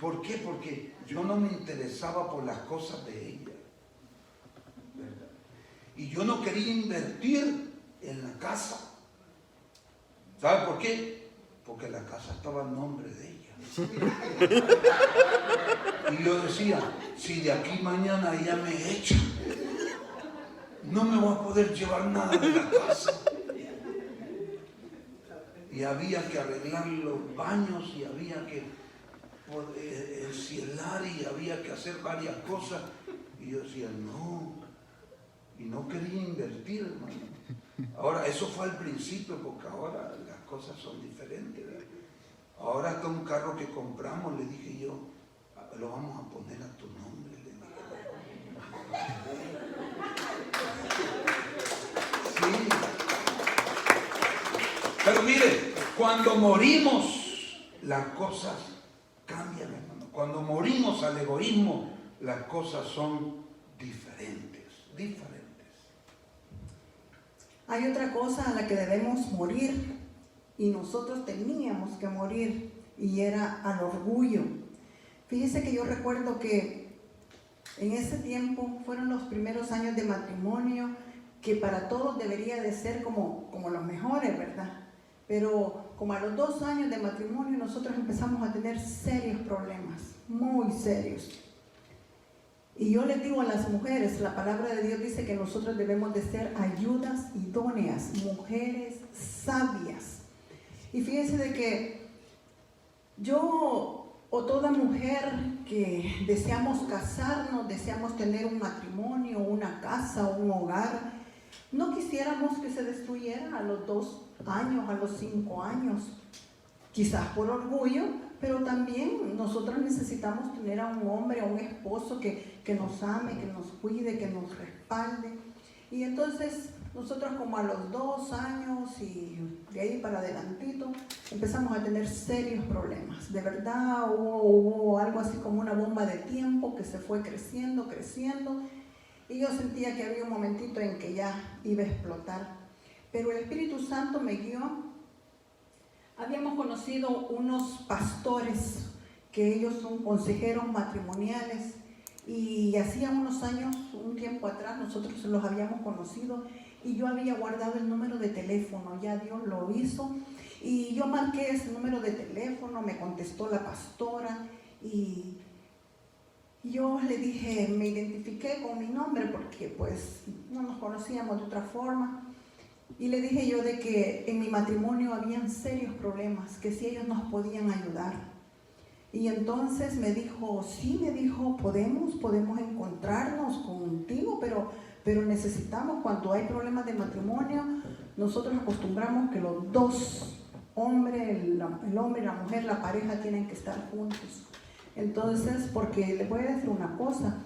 ¿por qué? Porque yo no me interesaba por las cosas de ella, ¿verdad? Y yo no quería invertir en la casa. ¿Sabe por qué? Porque la casa estaba en nombre de ella. Y yo decía, si de aquí mañana ella me echa, no me voy a poder llevar nada de la casa. Y había que arreglar los baños y había que encielar y había que hacer varias cosas. Y yo decía, no. Y no quería invertir, hermano. Ahora, eso fue al principio, porque ahora las cosas son diferentes, ¿verdad? Ahora hasta un carro que compramos, le dije yo, lo vamos a poner a tu nombre, le dije. Sí. Pero mire, cuando morimos, las cosas cambian, hermano. Cuando morimos al egoísmo, las cosas son diferentes. Hay otra cosa a la que debemos morir, y nosotros teníamos que morir, y era al orgullo. Fíjese que yo recuerdo que en ese tiempo fueron los primeros años de matrimonio, que para todos debería de ser como los mejores, ¿verdad? Pero como a los 2 años de matrimonio nosotros empezamos a tener serios problemas, muy serios. Y yo les digo a las mujeres, la palabra de Dios dice que nosotros debemos de ser ayudas idóneas, mujeres sabias. Y fíjense de que yo o toda mujer que deseamos casarnos, deseamos tener un matrimonio, una casa, un hogar, no quisiéramos que se destruyera a los 2 años, a los 5 años, quizás por orgullo, pero también nosotros necesitamos tener a un hombre, a un esposo que nos ame, que nos cuide, que nos respalde. Y entonces nosotros como a los 2 años y de ahí para adelantito empezamos a tener serios problemas. De verdad hubo algo así como una bomba de tiempo que se fue creciendo, y yo sentía que había un momentito en que ya iba a explotar. Pero el Espíritu Santo me guió. Habíamos conocido unos pastores que ellos son consejeros matrimoniales, y hacía unos años, un tiempo atrás, nosotros los habíamos conocido y yo había guardado el número de teléfono, ya Dios lo hizo, y yo marqué ese número de teléfono, me contestó la pastora y yo le dije, me identifiqué con mi nombre porque pues no nos conocíamos de otra forma. Y le dije yo de que en mi matrimonio habían serios problemas, que si ellos nos podían ayudar. Y entonces me dijo, sí, podemos encontrarnos contigo, pero necesitamos, cuando hay problemas de matrimonio, nosotros acostumbramos que los 2 hombres, el hombre y la mujer, la pareja, tienen que estar juntos. Entonces, porque les voy a decir una cosa,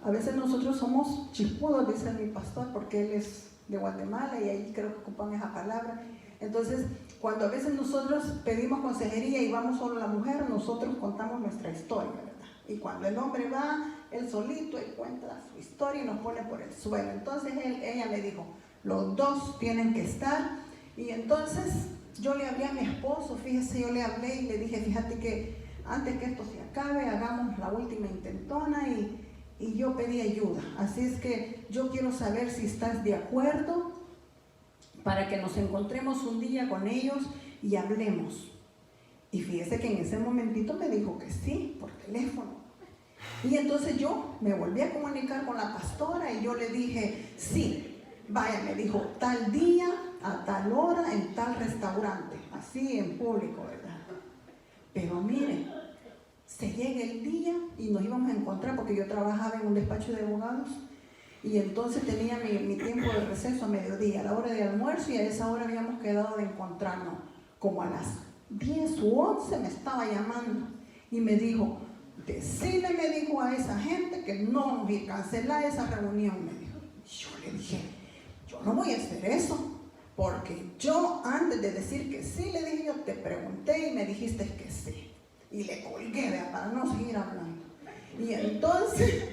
a veces nosotros somos chispudos, dice mi pastor, porque él es de Guatemala y ahí creo que ocupan esa palabra. Entonces, cuando a veces nosotros pedimos consejería y vamos solo la mujer, nosotros contamos nuestra historia, ¿verdad? Y cuando el hombre va, él solito, él cuenta su historia y nos pone por el suelo. Entonces ella me dijo, los 2 tienen que estar. Y entonces yo le hablé a mi esposo, fíjese, yo le hablé y le dije, fíjate que antes que esto se acabe, hagamos la última intentona, y yo pedí ayuda. Así es que yo quiero saber si estás de acuerdo para que nos encontremos un día con ellos y hablemos. Y fíjese que en ese momentito me dijo que sí, por teléfono. Y entonces yo me volví a comunicar con la pastora y yo le dije, sí, vaya, me dijo, tal día, a tal hora, en tal restaurante, así en público, ¿verdad? Pero mire, se llega el día y nos íbamos a encontrar, porque yo trabajaba en un despacho de abogados y entonces tenía mi tiempo de receso a mediodía, a la hora de almuerzo, y a esa hora habíamos quedado de encontrarnos. Como a las 10 u 11 me estaba llamando y me dijo, decile, me dijo a esa gente que no vamos a ir, cancelar esa reunión, me dijo. Yo le dije, yo no voy a hacer eso, porque yo antes de decir que sí, le dije, yo te pregunté y me dijiste que sí. Y le colgué, ¿verdad?, para no seguir hablando. Y entonces,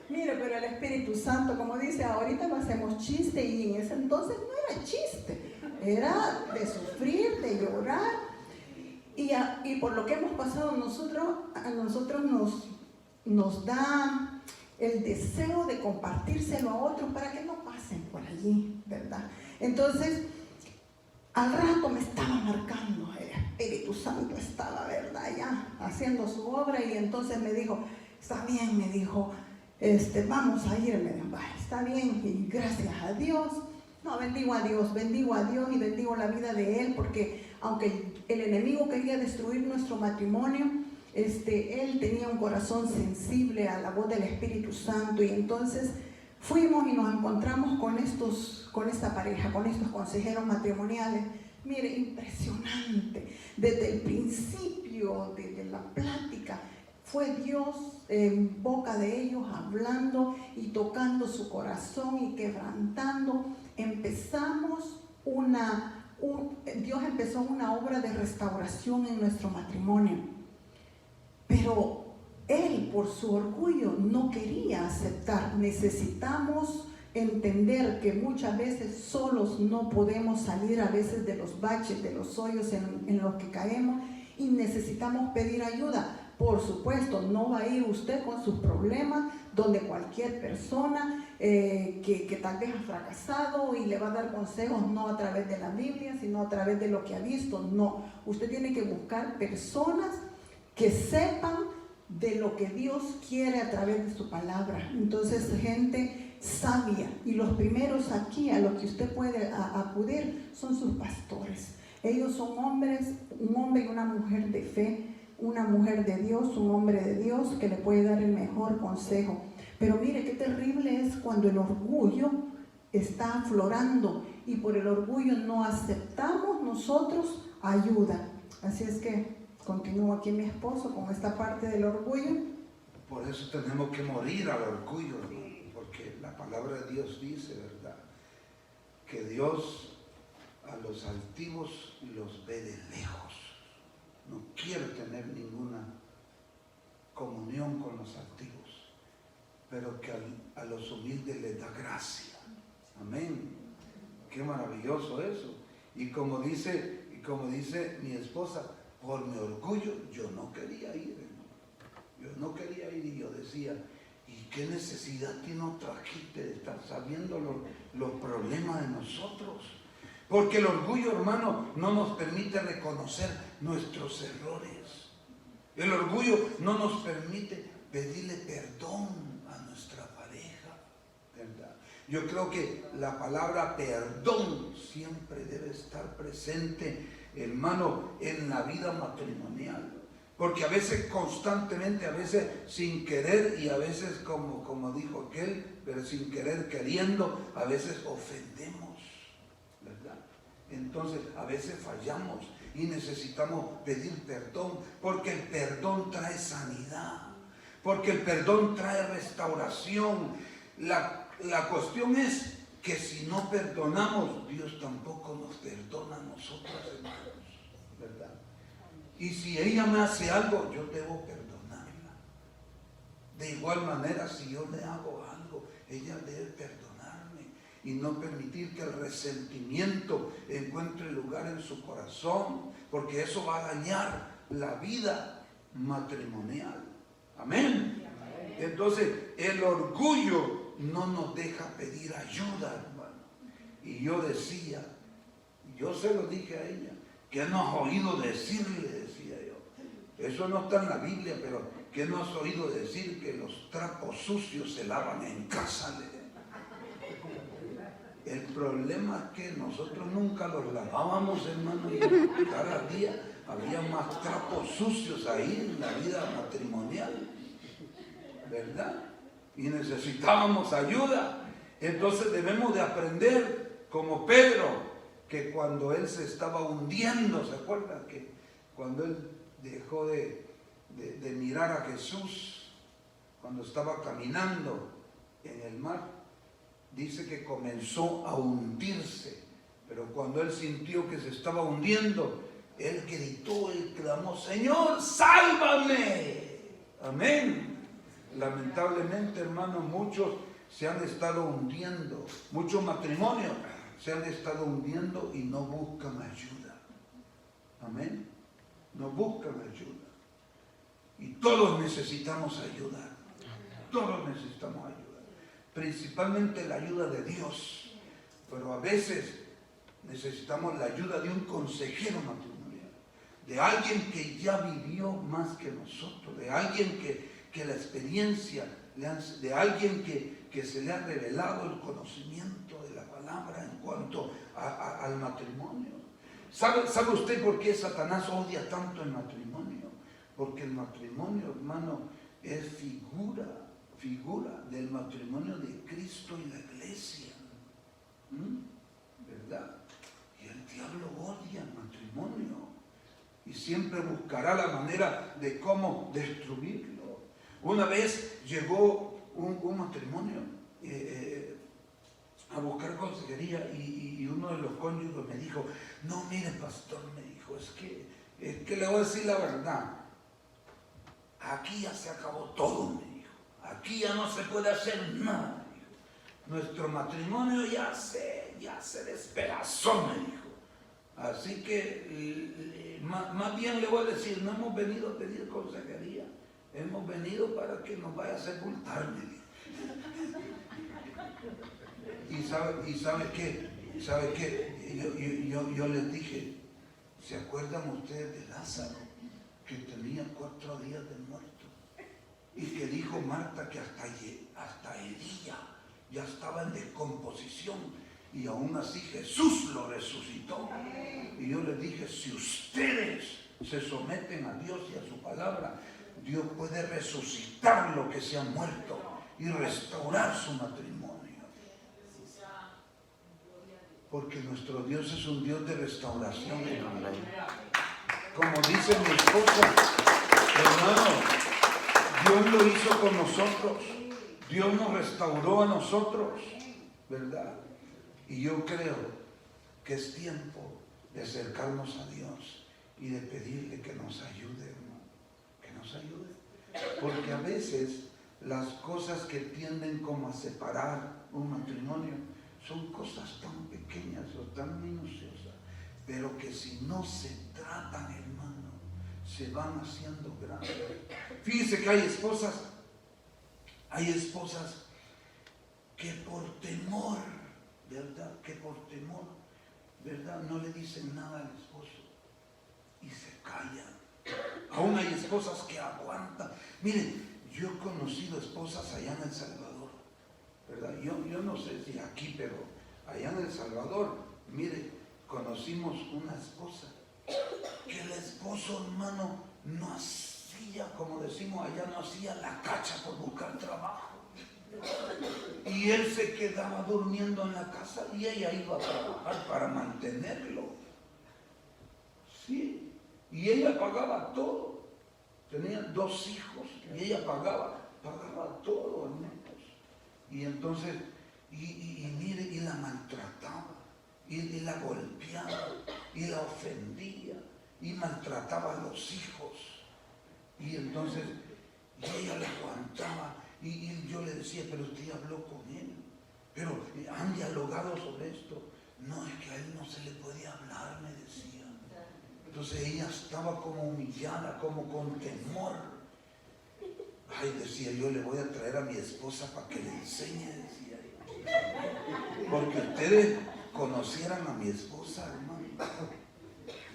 mire, pero el Espíritu Santo, como dice, ahorita lo hacemos chiste, y en ese entonces no era chiste. era de sufrir, de llorar. Y por lo que hemos pasado a nosotros nos da el deseo de compartírselo a otros para que no pasen por allí, ¿verdad? Entonces, al rato me estaba marcando, el Espíritu Santo estaba, ¿verdad?, ya haciendo su obra, y entonces me dijo, está bien, me dijo, vamos a ir, me dijo, está bien, y gracias a Dios. No, bendigo a Dios y bendigo la vida de él, porque aunque el enemigo quería destruir nuestro matrimonio, él tenía un corazón sensible a la voz del Espíritu Santo, y entonces fuimos y nos encontramos con esta pareja, con estos consejeros matrimoniales. Mire, impresionante, desde el principio, desde la plática, fue Dios en boca de ellos hablando y tocando su corazón y quebrantando. Dios empezó una obra de restauración en nuestro matrimonio, pero él, por su orgullo, no quería aceptar. Necesitamos entender que muchas veces solos no podemos salir a veces de los baches, de los hoyos en los que caemos, y necesitamos pedir ayuda. Por supuesto, no va a ir usted con sus problemas donde cualquier persona que tal vez ha fracasado y le va a dar consejos, no a través de la Biblia, sino a través de lo que ha visto. No, usted tiene que buscar personas que sepan de lo que Dios quiere a través de su palabra. Entonces, gente sabia, y los primeros aquí a los que usted puede acudir son sus pastores. Ellos son hombres, un hombre y una mujer de fe, una mujer de Dios, un hombre de Dios que le puede dar el mejor consejo. Pero mire qué terrible es cuando el orgullo está aflorando y por el orgullo no aceptamos nosotros ayuda. Así es que continúo aquí mi esposo con esta parte del orgullo. Por eso tenemos que morir al orgullo, porque la palabra de Dios dice, ¿verdad?, que Dios a los altivos los ve de lejos. No quiere tener ninguna comunión con los altivos, pero que a los humildes les da gracia. Amén. Qué maravilloso eso. Y como dice mi esposa, por mi orgullo yo no quería ir, hermano. Yo no quería ir, y yo decía, ¿y qué necesidad tiene otra gente de estar sabiendo los problemas de nosotros? Porque el orgullo, hermano, no nos permite reconocer nuestros errores. El orgullo no nos permite pedirle perdón a nuestra pareja, ¿verdad? Yo creo que la palabra perdón siempre debe estar presente, hermano, en la vida matrimonial. Porque a veces constantemente, a veces sin querer, y a veces como dijo aquel, pero sin querer queriendo, a veces ofendemos, ¿verdad? Entonces a veces fallamos y necesitamos pedir perdón, porque el perdón trae sanidad, porque el perdón trae restauración. La cuestión es que si no perdonamos, Dios tampoco nos perdona a nosotros, hermanos, ¿verdad? Y si ella me hace algo, yo debo perdonarla. De igual manera, si yo le hago algo, ella debe perdonarme y no permitir que el resentimiento encuentre lugar en su corazón, porque eso va a dañar la vida matrimonial. Amén. Entonces, el orgullo no nos deja pedir ayuda, hermano. Y yo decía, yo se lo dije a ella, ¿qué no has oído decirle? Decía yo. Eso no está en la Biblia, pero ¿qué no has oído decir? Que los trapos sucios se lavan en casa. El problema es que nosotros nunca los lavábamos, hermano, y cada día había más trapos sucios ahí en la vida matrimonial, ¿verdad? Y necesitábamos ayuda. Entonces debemos de aprender, como Pedro, que cuando él se estaba hundiendo, ¿se acuerdan? Que cuando él dejó de mirar a Jesús, cuando estaba caminando en el mar, dice que comenzó a hundirse, pero cuando él sintió que se estaba hundiendo, él gritó, él clamó, Señor, sálvame. Amén. Lamentablemente, hermanos, muchos se han estado hundiendo, muchos matrimonios se han estado hundiendo y no buscan ayuda. Amén. No buscan ayuda. Y todos necesitamos ayuda. Todos necesitamos ayuda. Principalmente la ayuda de Dios. Pero a veces necesitamos la ayuda de un consejero matrimonial. De alguien que ya vivió más que nosotros. De alguien que la experiencia, de alguien que se le ha revelado el conocimiento de la palabra en cuanto al matrimonio. ¿Sabe usted por qué Satanás odia tanto el matrimonio? Porque el matrimonio, hermano, es figura del matrimonio de Cristo y la iglesia. ¿Verdad? Y el diablo odia el matrimonio y siempre buscará la manera de cómo destruirlo. Una vez llegó un matrimonio a buscar consejería y uno de los cónyuges me dijo, no, mire pastor, me dijo, es que le voy a decir la verdad, aquí ya se acabó todo, me dijo, aquí ya no se puede hacer nada, me dijo. Nuestro matrimonio ya se despedazó, me dijo. Así que más bien le voy a decir, no hemos venido a pedir consejería, hemos venido para que nos vaya a sepultar, me dijo. ¿Y sabe qué? Yo les dije, ¿se acuerdan ustedes de Lázaro? Que tenía 4 días de muerto. Y que dijo Marta que hasta hería, ya estaba en descomposición. Y aún así Jesús lo resucitó. Y yo les dije, si ustedes se someten a Dios y a su palabra, Dios puede resucitar lo que se ha muerto y restaurar su matrimonio. Porque nuestro Dios es un Dios de restauración. Como dice mi esposa, hermano, Dios lo hizo con nosotros. Dios nos restauró a nosotros, ¿verdad? Y yo creo que es tiempo de acercarnos a Dios y de pedirle que nos ayude, hermano. Que nos ayude. Porque a veces las cosas que tienden como a separar un matrimonio son cosas tan pequeñas o tan minuciosas, pero que si no se tratan, hermano, se van haciendo grandes. Fíjese que hay esposas que por temor, ¿verdad? Que por temor, ¿verdad? No le dicen nada al esposo y se callan. Aún hay esposas que aguantan. Miren, yo he conocido esposas allá en El Salvador, ¿verdad? Yo no sé si aquí, pero allá en El Salvador, mire, conocimos una esposa que el esposo, hermano, no hacía, como decimos allá, no hacía la cacha por buscar trabajo. Y él se quedaba durmiendo en la casa y ella iba a trabajar para mantenerlo. Sí, y ella pagaba todo. Tenía 2 hijos y ella pagaba todo, hermanos. Y entonces, mire, y la maltrataba, y la golpeaba, y la ofendía, y maltrataba a los hijos. Y entonces, ella le aguantaba, y yo le decía, pero usted habló con él, pero han dialogado sobre esto. No, es que a él no se le puede hablar, me decía. Entonces ella estaba como humillada, como con temor. Ay, decía yo, le voy a traer a mi esposa para que le enseñe, decía yo. Porque ustedes conocieran a mi esposa, hermano.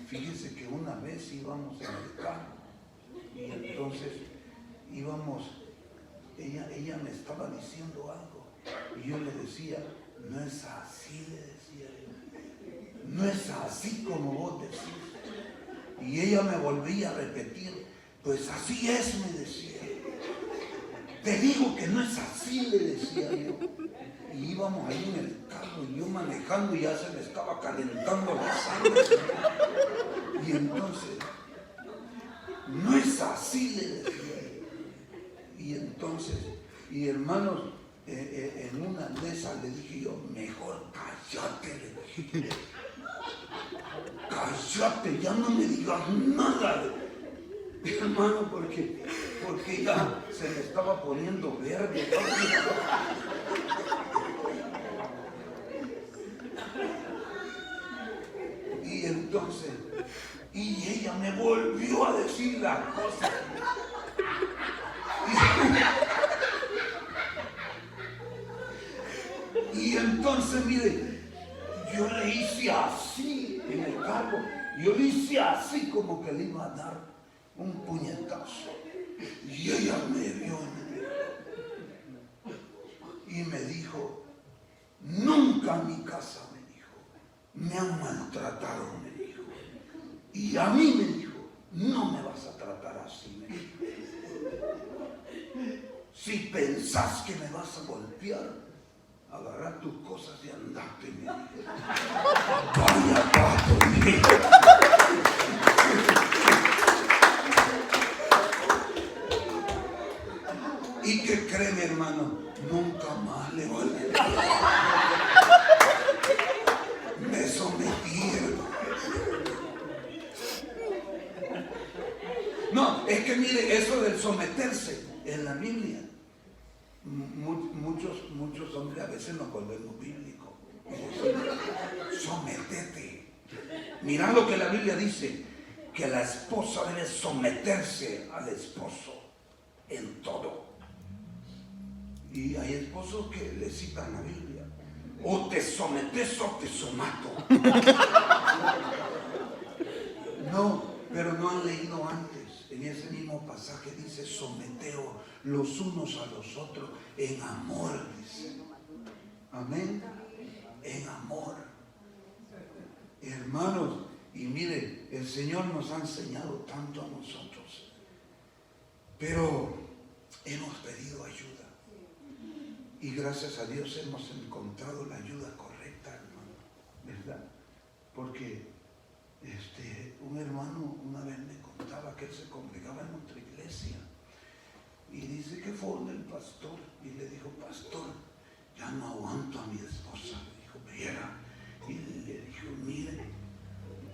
Fíjense que una vez íbamos en el carro y entonces íbamos, ella me estaba diciendo algo y yo le decía, no es así, le decía yo. No es así como vos decís. Y ella me volvía a repetir, pues así es, me decía. Te digo que no es así, le decía yo. Y íbamos ahí en el carro y yo manejando y ya se me estaba calentando la sangre. Y entonces, no es así, le decía yo. Y entonces, y hermanos, en una de esas le dije yo, mejor cállate, le dije. Cállate, ya no me digas nada, hermano, porque ya se me estaba poniendo verde. entonces, y ella me volvió a decir las cosas. Y entonces, mire, yo le hice así en el carro. Yo le hice así como que le iba a dar un puñetazo. Y ella me vio y me dijo, nunca en mi casa, me dijo, me han maltratado, me dijo. Y a mí me dijo, no me vas a tratar así, me dijo. Si pensás que me vas a golpear, agarra tus cosas y andate, me dijo. Vaya pato, me dijo. Y que créeme, hermano, nunca más le volví. Me sometieron. No, es que mire, eso del someterse en la Biblia, muchos hombres a veces nos volvemos bíblicos. Sométete. Mirá lo que la Biblia dice, que la esposa debe someterse al esposo en todo. Y hay esposos que le citan la Biblia. O te sometes o te somato. No, pero no han leído antes. En ese mismo pasaje dice, someteos los unos a los otros en amor, dice. Amén. En amor. Hermanos, y mire, el Señor nos ha enseñado tanto a nosotros. Pero hemos pedido ayuda. Y gracias a Dios hemos encontrado la ayuda correcta, hermano, ¿verdad? Porque un hermano una vez me contaba que él se congregaba en otra iglesia y dice que fue donde el pastor y le dijo, pastor, ya no aguanto a mi esposa, le dijo, viera, y le dijo, mire,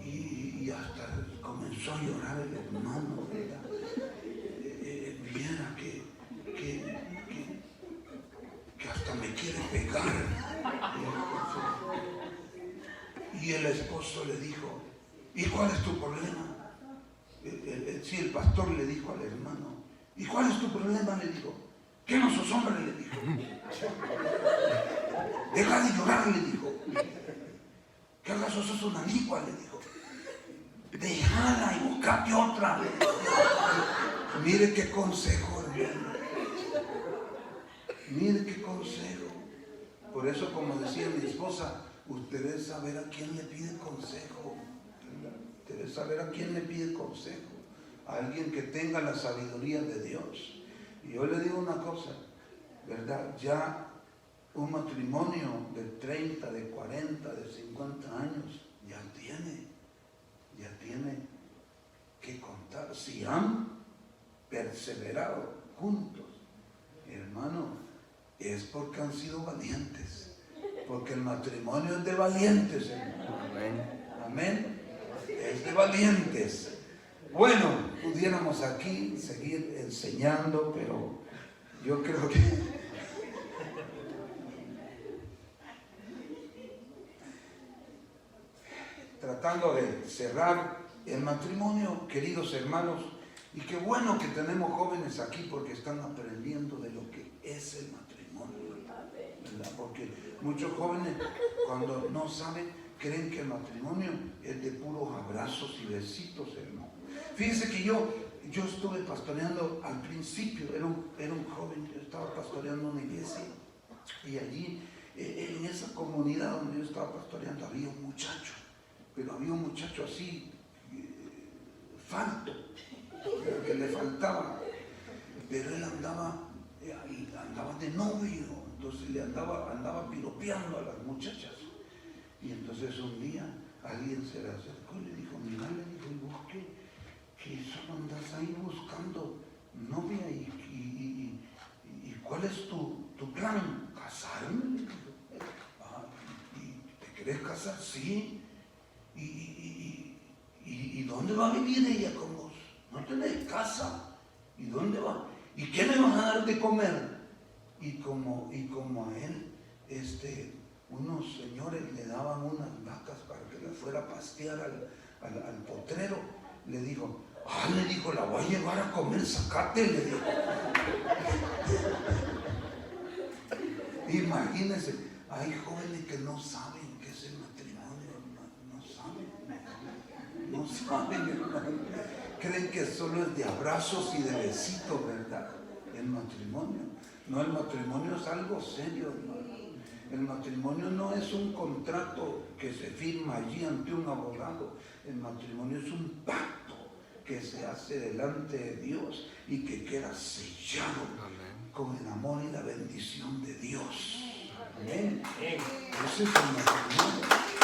y hasta comenzó a llorar el hermano, ¿verdad? Viera que hasta me quiere pegar. Y el esposo le dijo, ¿y cuál es tu problema? Sí, el pastor le dijo al hermano, ¿y cuál es tu problema? Le dijo, ¿qué no sos hombre? Le dijo. Deja de llorar, le dijo. ¿Qué acaso sos una licua? Le dijo. Déjala y buscate otra. Le dijo. Mire qué consejo, hermano. Mire qué consejo. Por eso, como decía mi esposa, usted debe saber a quién le pide consejo. Usted debe saber a quién le pide consejo. A alguien que tenga la sabiduría de Dios. Y yo le digo una cosa, ¿verdad? Ya un matrimonio de 30, de 40, de 50 años, ya tiene que contar. Si han perseverado juntos, hermano, es porque han sido valientes. Porque el matrimonio es de valientes, hermano. Amén. Es de valientes. Bueno, pudiéramos aquí seguir enseñando, pero yo creo que tratando de cerrar el matrimonio, queridos hermanos, y qué bueno que tenemos jóvenes aquí porque están aprendiendo de lo que es el matrimonio, ¿verdad? Porque muchos jóvenes, cuando no saben, creen que el matrimonio es de puros abrazos y besitos, hermano. Fíjense que yo estuve pastoreando al principio, era un joven, yo estaba pastoreando una iglesia y allí, en esa comunidad donde yo estaba pastoreando, había un muchacho, pero había un muchacho así, falto, que le faltaba, pero él andaba de novio, entonces le andaba piropeando a las muchachas. Y entonces un día alguien se le acercó y le dijo, mira, le dijo, ¿y vos qué solo andas ahí buscando novia? ¿Y cuál es tu plan? ¿Casarme? Le dijo. ¿Y te querés casar? Sí. ¿Y dónde va a vivir ella con vos? No tenés casa. ¿Y dónde va? ¿Y qué me vas a dar de comer? Y como a él, unos señores le daban unas vacas para que las fuera a pastear al potrero, le dijo, le dijo, la voy a llevar a comer zacate, le dijo. Imagínense, hay jóvenes que no saben qué es el matrimonio, no saben, hermano. Creen que solo es de abrazos y de besitos, ¿verdad? El matrimonio. No, el matrimonio es algo serio, hermano. El matrimonio no es un contrato que se firma allí ante un abogado. El matrimonio es un pacto que se hace delante de Dios y que queda sellado con el amor y la bendición de Dios. Amén. Ese es el matrimonio.